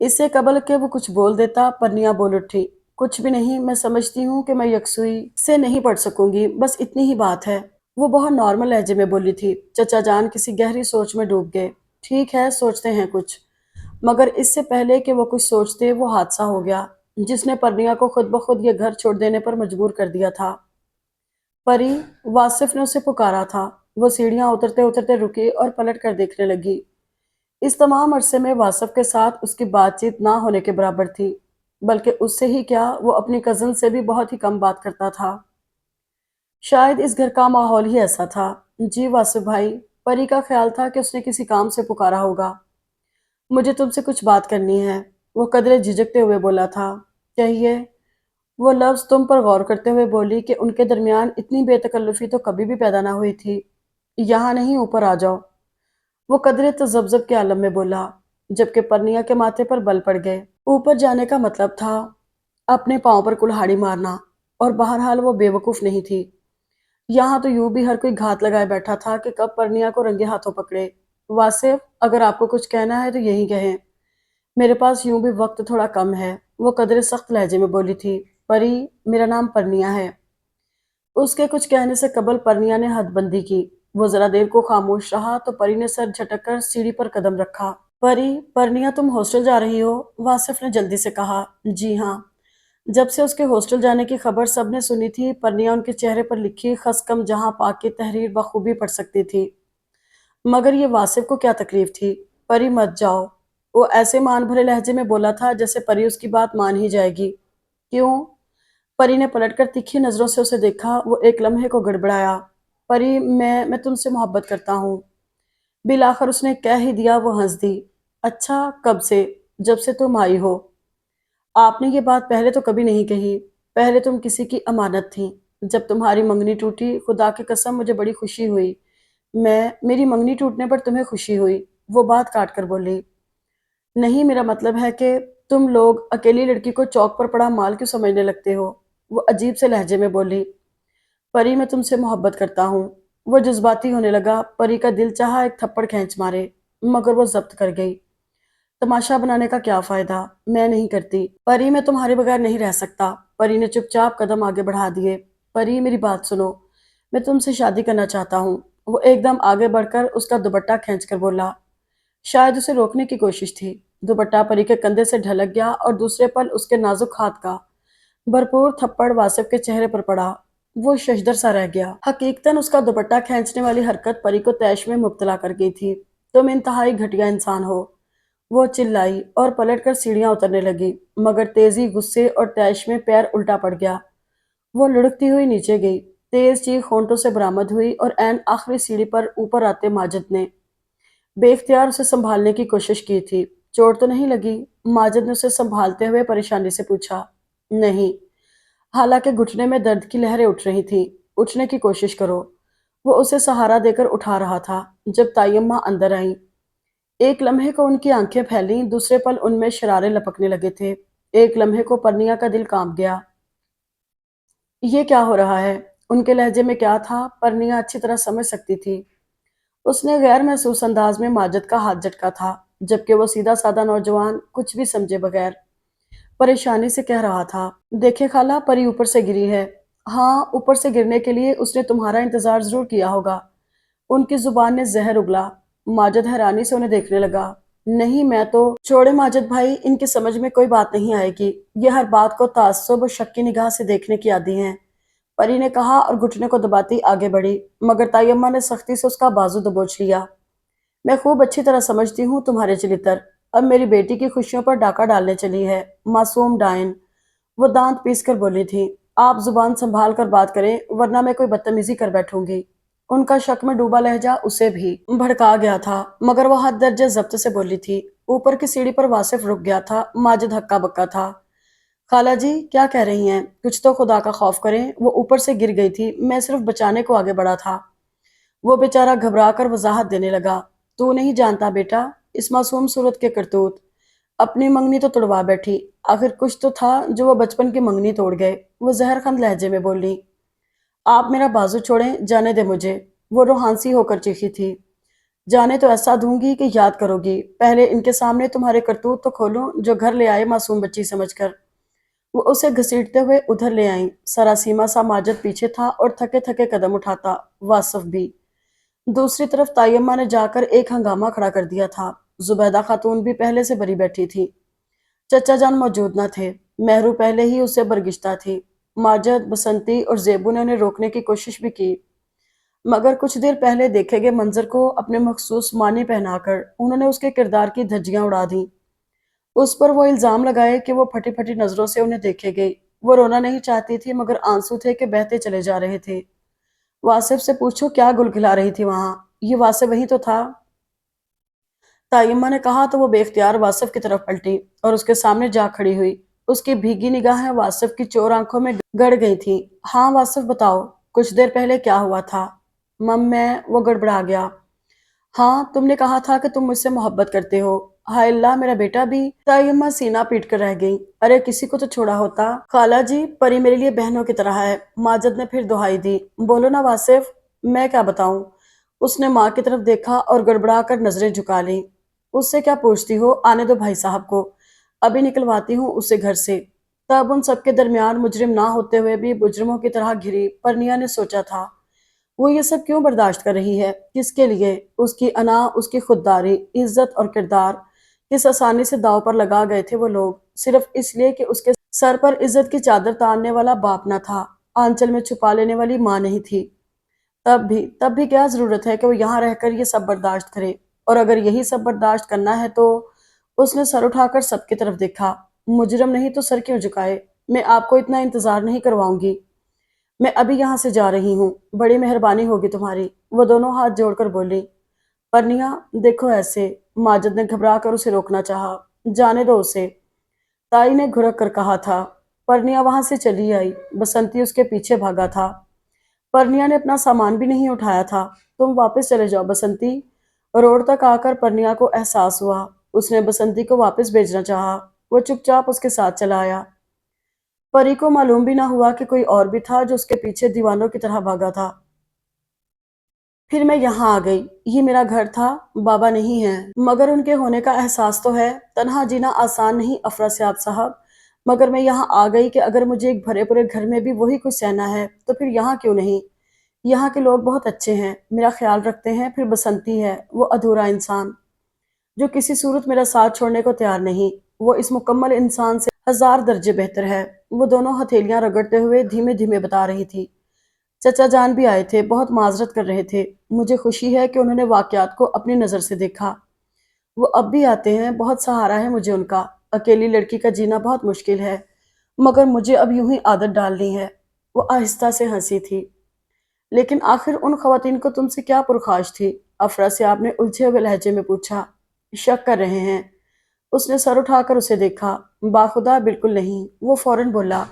اس سے قبل کہ وہ کچھ بول دیتا، پرنیا بول اٹھی۔ کچھ بھی نہیں، میں سمجھتی ہوں کہ میں یکسوئی سے نہیں پڑھ سکوں گی، بس اتنی ہی بات ہے۔ وہ بہت نارمل لہجے میں بولی تھی۔ چچا جان کسی گہری سوچ میں ڈوب گئے۔ ٹھیک ہے، سوچتے ہیں کچھ۔ مگر اس سے پہلے کہ وہ کچھ سوچتے، وہ حادثہ ہو گیا جس نے پرنیا کو خود بخود یہ گھر چھوڑ دینے پر مجبور کر دیا تھا۔ پری، واصف نے اسے پکارا تھا۔ وہ سیڑھیاں اترتے اترتے رکی اور پلٹ کر دیکھنے لگی۔ اس تمام عرصے میں واصف کے ساتھ اس کی بات چیت نہ ہونے کے برابر تھی، بلکہ اس سے ہی کیا، وہ اپنی کزن سے بھی بہت ہی کم بات کرتا تھا۔ شاید اس گھر کا ماحول ہی ایسا تھا۔ جی واصف بھائی، پری کا خیال تھا کہ اس نے کسی کام سے پکارا ہوگا۔ مجھے تم سے کچھ بات کرنی ہے، وہ قدرے جھجکتے ہوئے بولا تھا۔ کہیے، وہ لفظ تم پر غور کرتے ہوئے بولی کہ ان کے درمیان اتنی بے تکلفی تو کبھی بھی پیدا نہ ہوئی تھی۔ یہاں نہیں، اوپر آ جاؤ، وہ قدرے تذبذب کے عالم میں بولا، جبکہ پرنیا کے ماتھے پر بل پڑ گئے۔ اوپر جانے کا مطلب تھا اپنے پاؤں پر کلہاڑی مارنا، اور بہرحال وہ بے وقوف نہیں تھی۔ یہاں تو یوں بھی ہر کوئی گھات لگائے بیٹھا تھا کہ کب پرنیا کو رنگے ہاتھوں پکڑے۔ واصف، اگر آپ کو کچھ کہنا ہے تو یہی کہیں، میرے پاس یوں بھی وقت تھوڑا کم ہے، وہ قدرے سخت لہجے میں بولی تھی۔ پری، میرا نام پرنیا ہے۔ اس کے کچھ کہنے سے قبل پرنیا نے حد بندی کی۔ وہ ذرا دیر کو خاموش رہا تو پری نے سر جھٹک کر سیڑھی پر قدم رکھا۔ پری، پرنیا تم ہاسٹل جا رہی ہو؟ واصف نے جلدی سے کہا۔ جی ہاں۔ جب سے اس کے ہاسٹل جانے کی خبر سب نے سنی تھی، پرنیا ان کے چہرے پر لکھی خس کم جہاں پاک کی تحریر بخوبی پڑھ سکتی تھی۔ مگر یہ واصف کو کیا تکلیف تھی؟ پری مت جاؤ، وہ ایسے مان بھرے لہجے میں بولا تھا جیسے پری اس کی بات مان ہی جائے گی۔ کیوں؟ پری نے پلٹ کر تیکھی نظروں سے اسے دیکھا۔ وہ ایک لمحے کو گڑبڑایا۔ پری، میں تم سے محبت کرتا ہوں، بالآخر اس نے کہہ ہی دیا۔ وہ ہنس دی۔ اچھا، کب سے؟ جب سے تم آئی ہو۔ آپ نے یہ بات پہلے تو کبھی نہیں کہی، پہلے تم کسی کی امانت تھیں۔ جب تمہاری منگنی ٹوٹی، خدا کی قسم مجھے بڑی خوشی ہوئی۔ میری منگنی ٹوٹنے پر تمہیں خوشی ہوئی؟ وہ بات کاٹ کر بولی۔ نہیں، میرا مطلب ہے کہ تم لوگ اکیلی لڑکی کو چوک پر پڑا مال کیوں سمجھنے لگتے ہو؟ وہ عجیب سے لہجے میں بولی۔ پری، میں تم سے محبت کرتا ہوں۔ وہ جذباتی ہونے لگا۔ پری کا دل چاہا ایک تھپڑ کھینچ مارے، مگر وہ ضبط کر گئی۔ تماشا بنانے کا کیا فائدہ؟ میں نہیں کرتی۔ پری، میں تمہارے بغیر نہیں رہ سکتا۔ پری نے چپ چاپ قدم آگے بڑھا دیے۔ پری، میری بات سنو، میں تم سے شادی کرنا چاہتا ہوں۔ وہ ایک دم آگے بڑھ کر اس کا دوپٹہ کھینچ کر بولا۔ شاید اسے روکنے کی کوشش تھی۔ دوپٹہ پری کے کندھے سے ڈھلک گیا، اور دوسرے پل اس کے نازک ہاتھ کا بھرپور تھپڑ واصف کے چہرے پر پڑا۔ وہ ششدر سا رہ گیا۔ حقیقتاً اس کا دوپٹہ کھینچنے والی حرکت پری کو طیش میں مبتلا کر گئی تھی۔ تم انتہائی گھٹیا انسان ہو، وہ چلائی اور پلٹ کر سیڑھیاں اترنے لگی، مگر تیزی، غصے اور طیش میں پیر الٹا پڑ گیا۔ وہ لڑکتی ہوئی نیچے گئی۔ تیز چیخ ہونٹوں سے برآمد ہوئی، اور عین آخری سیڑھی پر اوپر آتے ماجد نے بے اختیار اسے سنبھالنے کی کوشش کی تھی۔ چوٹ تو نہیں لگی؟ ماجد نے اسے سنبھالتے ہوئے پریشانی سے پوچھا۔ نہیں، حالانکہ گھٹنے میں درد کی لہریں اٹھ رہی تھیں۔ اٹھنے کی کوشش کرو۔ وہ اسے سہارا دے کر اٹھا رہا تھا جب تائمہ اندر آئیں۔ ایک لمحے کو ان کی آنکھیں پھیلیں، دوسرے پل ان میں شرارے لپکنے لگے تھے۔ ایک لمحے کو پرنیا کا دل کانپ گیا۔ یہ کیا ہو رہا ہے؟ ان کے لہجے میں کیا تھا پرنیا اچھی طرح سمجھ سکتی تھی۔ اس نے غیر محسوس انداز میں ماجد کا ہاتھ جھٹکا تھا، جبکہ وہ سیدھا سادہ نوجوان کچھ بھی سمجھے بغیر پریشانی سے کہہ رہا تھا، دیکھیں خالہ، پری اوپر سے گری ہے۔ ہاں، اوپر سے گرنے کے لیے اس نے تمہارا انتظار ضرور کیا ہوگا۔ ان کی زبان نے زہر اگلا۔ ماجد حیرانی سے انہیں دیکھنے لگا۔ نہیں، میں تو چھوڑے ماجد بھائی، ان کی سمجھ میں کوئی بات نہیں آئے گی۔ یہ ہر بات کو تعصب اور شک کی نگاہ سے دیکھنے کی عادی ہیں، پری نے کہا اور گھٹنے کو دباتی آگے بڑھی، مگر تائیمہ نے سختی سے اس کا بازو دبوچ لیا۔ میں خوب اچھی طرح سمجھتی ہوں تمہارے چلتر، اب میری بیٹی کی خوشیوں پر ڈاکہ ڈالنے چلی ہے، معصوم ڈائن۔ وہ دانت پیس کر بولی تھی، آپ زبان سنبھال کر بات کریں ورنہ میں کوئی بدتمیزی کر بیٹھوں گی۔ ان کا شک میں ڈوبا لہجہ اسے بھی بھڑکا گیا تھا، مگر وہ حد درجے ضبط سے بولی تھی۔ اوپر کی سیڑھی پر واصف رک گیا تھا، ماجد ہکا بکا تھا۔ خالہ جی کیا کہہ رہی ہیں؟ کچھ تو خدا کا خوف کریں، وہ اوپر سے گر گئی تھی، میں صرف بچانے کو آگے بڑھا تھا۔ وہ بیچارہ گھبرا کر وضاحت دینے لگا، تو نہیں جانتا بیٹا اس معصوم صورت کے کرتوت، اپنی منگنی تو توڑوا بیٹھی، آخر کچھ تو تھا جو وہ بچپن کی منگنی توڑ گئے۔ وہ زہر خند لہجے میں بولی، آپ میرا بازو چھوڑیں، جانے دے مجھے۔ وہ روحانسی ہو کر چیخی تھی، جانے تو ایسا دوں گی کہ یاد کرو گی، پہلے ان کے سامنے تمہارے کرتوت تو کھولوں جو گھر لے آئے معصوم بچی سمجھ کر۔ وہ اسے گھسیٹتے ہوئے ادھر لے آئیں، سراسیمہ سا ماجد پیچھے تھا اور تھکے تھکے قدم اٹھاتا، واصف بھی۔ دوسری طرف تائیمہ نے جا کر ایک ہنگامہ کھڑا کر دیا تھا، زبیدہ خاتون بھی پہلے سے بری بیٹھی تھی۔ چچا جان موجود نہ تھے، مہرو پہلے ہی اسے برگشتہ تھی۔ ماجد، بسنتی اور زیبو نے انہیں روکنے کی کوشش بھی کی، مگر کچھ دیر پہلے دیکھے گئے منظر کو اپنے مخصوص معنی پہنا کر انہوں نے اس کے کردار کی دھجیاں اڑا دیں۔ اس پر وہ الزام لگائے کہ وہ پھٹی پھٹی نظروں سے انہیں دیکھے گئی۔ وہ رونا نہیں چاہتی تھی مگر آنسو تھے کہ بہتے چلے جا رہے تھے۔ واصف سے پوچھو کیا گلگلا رہی تھی وہاں، یہ واصف وہی تو تھا۔ تائمہ نے کہا تو وہ بے اختیار واصف کی طرف پلٹی اور اس کے سامنے جا کھڑی ہوئی۔ اس کی بھیگی نگاہیں واصف کی چور آنکھوں میں گڑ گئی تھیں۔ ہاں واصف بتاؤ، کچھ دیر پہلے کیا ہوا تھا؟ میں وہ گڑبڑا گیا۔ ہاں تم نے کہا تھا کہ تم مجھ سے محبت کرتے ہو۔ ہائے اللہ، میرا بیٹا بھی۔ تائمہ سینہ پیٹ کر رہ گئی، ارے کسی کو تو چھوڑا ہوتا۔ خالہ جی، پری میرے لیے بہنوں کی طرح ہے۔ ماجد نے پھر دہائی دی، بولو نا واصف، میں کیا بتاؤں؟ اس نے ماں کی طرف دیکھا اور گڑبڑا کر نظریں جھکا لیں۔ اس سے کیا پوچھتی ہو، آنے دو بھائی صاحب کو، ابھی نکلواتی ہوں اسے گھر سے۔ تب ان سب کے درمیان مجرم نہ ہوتے ہوئے بھی مجرموں کی طرح گھری پرنیا نے سوچا تھا، وہ یہ سب کیوں برداشت کر رہی ہے؟ کس کے لیے؟ اس کی انا، اس کی خودداری، عزت اور کردار کس آسانی سے داؤ پر لگا گئے تھے وہ لوگ، صرف اس لیے کہ اس کے سر پر عزت کی چادر تاننے والا باپ نہ تھا، آنچل میں چھپا لینے والی ماں نہیں تھی۔ تب بھی کیا ضرورت ہے کہ وہ یہاں رہ کر یہ سب برداشت کرے؟ اور اگر یہی سب برداشت کرنا ہے تو… اس نے سر اٹھا کر سب کی طرف دیکھا، مجرم نہیں تو سر کیوں جھکائے؟ میں آپ کو اتنا انتظار نہیں کرواؤں گی، میں ابھی یہاں سے جا رہی ہوں، بڑی مہربانی ہوگی تمہاری۔ وہ دونوں ہاتھ جوڑ کر بولی، پرنیا دیکھو ایسے۔ ماجد نے گھبرا کر اسے روکنا چاہا، جانے دو اسے، تائی نے گھرک کر کہا تھا۔ پرنیا وہاں سے چلی آئی، بسنتی اس کے پیچھے بھاگا تھا۔ پرنیا نے اپنا سامان بھی نہیں اٹھایا تھا۔ تم واپس چلے جاؤ بسنتی۔ روڈ تک آ کر پرنیا کو احساس ہوا، اس نے بسنتی کو واپس بھیجنا چاہا، وہ چپ چاپ اس کے ساتھ چلا آیا۔ پری کو معلوم بھی نہ ہوا کہ کوئی اور بھی تھا جو اس کے پیچھے دیوانوں کی طرح بھاگا تھا۔ پھر میں یہاں آ گئی، یہ میرا گھر تھا، بابا نہیں ہے مگر ان کے ہونے کا احساس تو ہے۔ تنہا جینا آسان نہیں افراسیاب صاحب، مگر میں یہاں آ گئی کہ اگر مجھے ایک بھرے پورے گھر میں بھی وہی کچھ سہنا ہے تو پھر یہاں کیوں نہیں؟ یہاں کے لوگ بہت اچھے ہیں، میرا خیال رکھتے ہیں۔ پھر بسنتی ہے، وہ ادھورا انسان جو کسی صورت میرا ساتھ چھوڑنے کو تیار نہیں، وہ اس مکمل انسان سے ہزار درجے بہتر ہے۔ وہ دونوں ہتھیلیاں رگڑتے ہوئے دھیمے دھیمے بتا رہی تھی، چچا جان بھی آئے تھے، بہت معذرت کر رہے تھے، مجھے خوشی ہے کہ انہوں نے واقعات کو اپنی نظر سے دیکھا۔ وہ اب بھی آتے ہیں، بہت سہارا ہے مجھے ان کا، اکیلی لڑکی کا جینا بہت مشکل ہے، مگر مجھے اب یوں ہی عادت ڈالنی ہے۔ وہ آہستہ سے ہنسی تھی۔ لیکن آخر ان خواتین کو تم سے کیا پرخاش تھی؟ افراسیاب نے الجھے ہوئے لہجے میں پوچھا۔ شک کر رہے ہیں؟ اس نے سر اٹھا کر اسے دیکھا، باخدا بالکل نہیں۔ وہ فوراً بولا،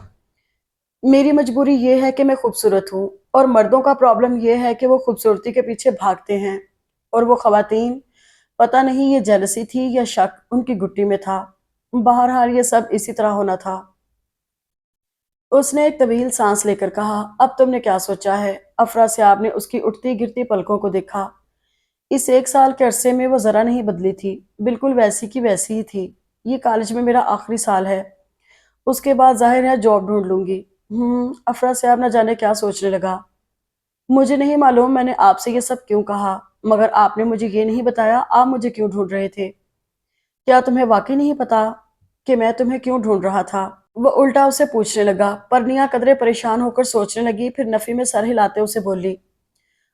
میری مجبوری یہ ہے کہ میں خوبصورت ہوں، اور مردوں کا پرابلم یہ ہے کہ وہ خوبصورتی کے پیچھے بھاگتے ہیں، اور وہ خواتین، پتہ نہیں یہ جیلسی تھی یا شک ان کی گٹی میں تھا، بہرحال یہ سب اسی طرح ہونا تھا۔ اس نے ایک طویل سانس لے کر کہا، اب تم نے کیا سوچا ہے؟ افرا سیاب نے اس کی اٹھتی گرتی پلکوں کو دیکھا۔ اس 1 سال کے عرصے میں وہ ذرا نہیں بدلی تھی، بالکل ویسی کی ویسی ہی تھی۔ یہ کالج میں میرا آخری سال ہے، اس کے بعد ظاہر ہے جاب ڈھونڈ لوں گی۔ افرا سیاب نہ جانے کیا سوچنے لگا۔ مجھے نہیں معلوم میں نے آپ سے یہ سب کیوں کہا، مگر آپ نے مجھے یہ نہیں بتایا آپ مجھے کیوں ڈھونڈ رہے تھے۔ کیا تمہیں واقعی نہیں پتا کہ میں تمہیں کیوں ڈھونڈ رہا تھا؟ وہ الٹا اسے پوچھنے لگا۔ پرنیا قدرے پریشان ہو کر سوچنے لگی، پھر نفی میں سر ہلاتے اسے بولی،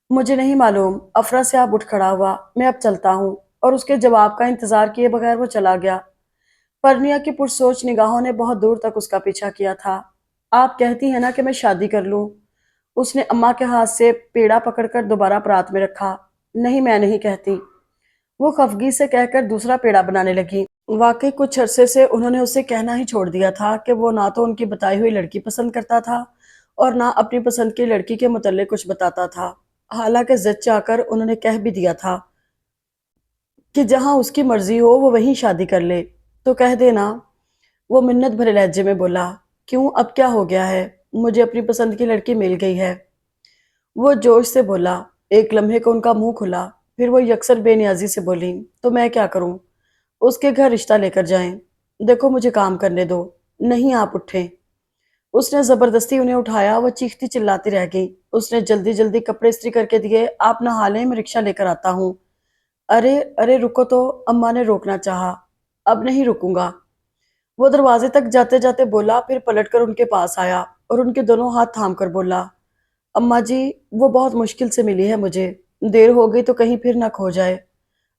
مجھے نہیں معلوم۔ افرا سے آپ اٹھ کھڑا ہوا، میں اب چلتا ہوں، اور اس کے جواب کا انتظار کیے بغیر وہ چلا گیا۔ پرنیا کی پرسوچ نگاہوں نے بہت دور تک اس کا پیچھا کیا تھا۔ آپ کہتی ہیں نا کہ میں شادی کر لوں؟ اس نے اماں کے ہاتھ سے پیڑا پکڑ کر دوبارہ پرات میں رکھا۔ نہیں، میں نہیں کہتی، وہ خفگی سے کہہ کر دوسرا پیڑا بنانے لگی۔ واقعی کچھ عرصے سے انہوں نے اسے کہنا ہی چھوڑ دیا تھا کہ وہ نہ تو ان کی بتائی ہوئی لڑکی پسند کرتا تھا اور نہ اپنی پسند کی لڑکی کے متعلق کچھ بتاتا تھا۔ حالانکہ ضد چاہ کر انہوں نے کہہ بھی دیا تھا کہ جہاں اس کی مرضی ہو وہ وہیں شادی کر لے، تو کہہ دینا۔ وہ منت بھرے لہجے میں بولا، کیوں اب کیا ہو گیا ہے؟ مجھے اپنی پسند کی لڑکی مل گئی ہے، وہ جوش سے بولا۔ ایک لمحے کو ان کا منہ کھلا، پھر وہ یکسر بے نیازی سے بولی، تو میں کیا کروں؟ اس کے گھر رشتہ لے کر جائیں۔ دیکھو مجھے کام کرنے دو۔ نہیں، آپ اٹھیں۔ اس نے زبردستی انہیں اٹھایا، وہ چیختی چلاتی رہ گئی۔ اس نے جلدی جلدی کپڑے استری کر کے دیے۔ آپ نہا لیں، میں رکشہ لے کر آتا ہوں۔ ارے ارے رکو تو، اماں نے روکنا چاہا۔ اب نہیں رکوں گا، وہ دروازے تک جاتے جاتے بولا، پھر پلٹ کر ان کے پاس آیا اور ان کے دونوں ہاتھ تھام کر بولا، اماں جی، وہ بہت مشکل سے ملی ہے مجھے، دیر ہو گئی تو کہیں پھر نہ کھو جائے۔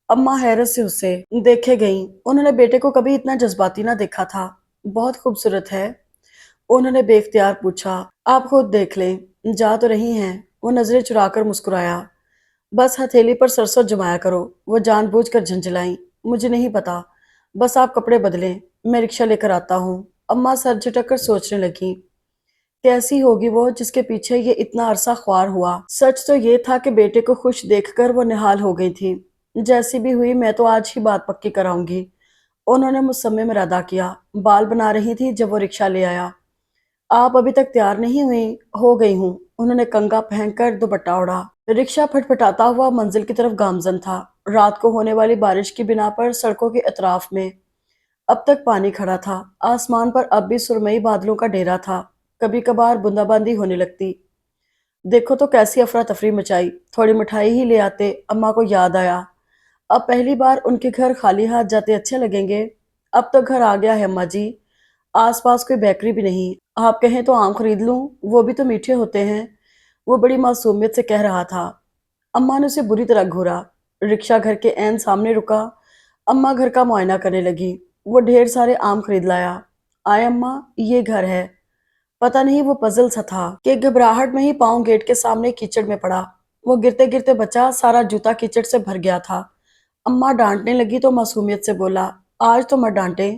اماں حیرت سے اسے دیکھے گئیں، انہوں نے بیٹے کو کبھی اتنا جذباتی نہ دیکھا تھا۔ بہت خوبصورت ہے؟ انہوں نے بے اختیار پوچھا۔ آپ خود دیکھ لیں، جا تو رہی ہیں۔ وہ نظریں چرا کر مسکرایا۔ بس ہتھیلی پر سرسوں جمایا کرو، وہ جان بوجھ کر جھنجھلائیں۔ مجھے نہیں پتا، بس آپ کپڑے بدلیں، میں رکشہ لے کر آتا ہوں۔ اماں سر جھٹک کر سوچنے لگیں، کیسی ہوگی وہ جس کے پیچھے یہ اتنا عرصہ خوار ہوا۔ سچ تو یہ تھا کہ بیٹے کو خوش دیکھ کر وہ نہال ہو گئی تھی۔ جیسی بھی ہوئی میں تو آج ہی بات پکی کراؤں گی، انہوں نے مصمم ارادہ کیا۔ بال بنا رہی تھی جب وہ رکشہ لے آیا۔ آپ ابھی تک تیار نہیں ہوئی؟ ہو گئی ہوں، انہوں نے کنگا پہن کر دوپٹہ اوڑھا۔ رکشہ پھٹ پھٹاتا ہوا منزل کی طرف گامزن تھا۔ رات کو ہونے والی بارش کی بنا پر سڑکوں کے اطراف میں اب تک پانی کھڑا تھا۔ آسمان پر اب بھی سرمئی بادلوں کا ڈیرا تھا، کبھی کبھار بوندا باندی ہونے لگتی۔ دیکھو تو کیسی افراتفری مچائی، تھوڑی مٹھائی ہی لے آتے، اماں کو یاد آیا۔ اب پہلی بار ان کے گھر خالی ہاتھ جاتے اچھے لگیں گے۔ اب تو گھر آ گیا ہے اماں جی، آس پاس کوئی بیکری بھی نہیں، آپ کہیں تو آم خرید لوں، وہ بھی تو میٹھے ہوتے ہیں، وہ بڑی معصومیت سے کہہ رہا تھا۔ اماں نے اسے بری طرح گھورا۔ رکشہ گھر کے عین سامنے رکا۔ اماں گھر کا معائنہ کرنے لگی۔ وہ ڈھیر سارے آم خرید لایا۔ آئے اماں، یہ گھر ہے۔ پتہ نہیں وہ پزل سا تھا کہ گھبراہٹ میں ہی پاؤں گیٹ کے سامنے کیچڑ میں پڑا۔ وہ گرتے گرتے بچا، سارا جوتا کیچڑ سے بھر گیا تھا۔ اماں ڈانٹنے لگی تو معصومیت سے بولا، آج تو مت ڈانٹیں،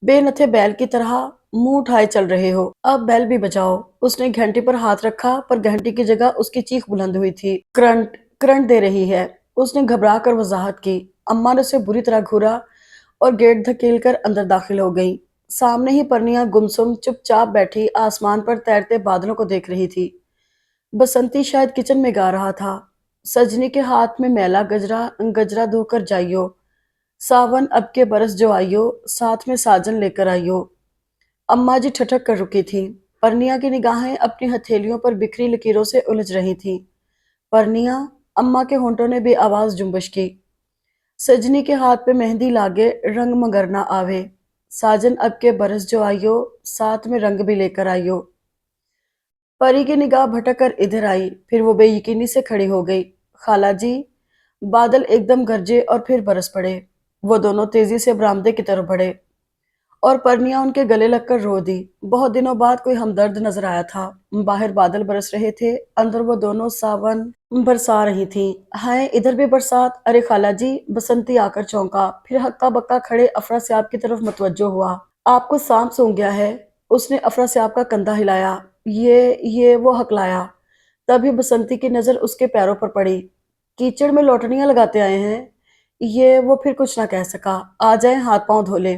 بے نتھے بیل کی طرح منہ اٹھائے چل رہے ہو، اب بیل بھی بجاؤ۔ اس نے گھنٹی پر ہاتھ رکھا، پر گھنٹی کی جگہ اس کی چیخ بلند ہوئی تھی، کرنٹ کرنٹ دے رہی ہے، اس نے گھبرا کر وضاحت کی۔ اماں نے اسے بری طرح گھورا اور گیٹ دھکیل کر اندر داخل ہو گئی۔ سامنے ہی پرنیا گمسم چپ چاپ بیٹھی آسمان پر تیرتے بادلوں کو دیکھ رہی تھی۔ بسنتی شاید کچن میں گا رہا تھا، سجنی کے ہاتھ میں میلا گجرا گجرا دھو کر جائیو، ساون اب کے برس جو آئیو، ساتھ میں ساجن لے کر آئیو۔ اماں جی ٹھٹک کر رکی تھی۔ پرنیا کی نگاہیں اپنی ہتھیلیوں پر بکھری لکیروں سے الجھ رہی تھیں۔ پرنیا، اماں کے ہونٹوں نے بے آواز جنبش کی۔ سجنی کے ہاتھ پہ مہندی لاگے رنگ مگر نہ آوے، ساجن اب کے برس جو آئیو، ساتھ میں رنگ بھی لے کر آئیو۔ پری کی نگاہ بھٹک کر ادھر آئی، پھر وہ بے یقینی سے کھڑی ہو گئی۔ خالہ جی، بادل ایک دم گرجے اور پھر برس پڑے۔ وہ دونوں تیزی سے برآمدے کی طرف بڑھے اور پرنیا ان کے گلے لگ کر رو دی۔ بہت دنوں بعد کوئی ہمدرد نظر آیا تھا۔ باہر بادل برس رہے تھے، اندر وہ دونوں ساون برسا رہی تھیں۔ ہائے، ادھر بھی برسات! ارے خالہ جی! بسنتی آ کر چونکا، پھر ہکا بکا کھڑے افرا سیاب کی طرف متوجہ ہوا۔ آپ کو سانپ سونگھ گیا ہے؟ اس نے افرا سیاب کا کندھا ہلایا۔ یہ وہ ہکلایا۔ تبھی بسنتی کی نظر اس کے پیروں پر پڑی۔ کیچڑ میں لوٹڑیاں لگاتے آئے ہیں؟ وہ پھر کچھ نہ کہہ سکا۔ آ جائیں، ہاتھ پاؤں دھو لیں۔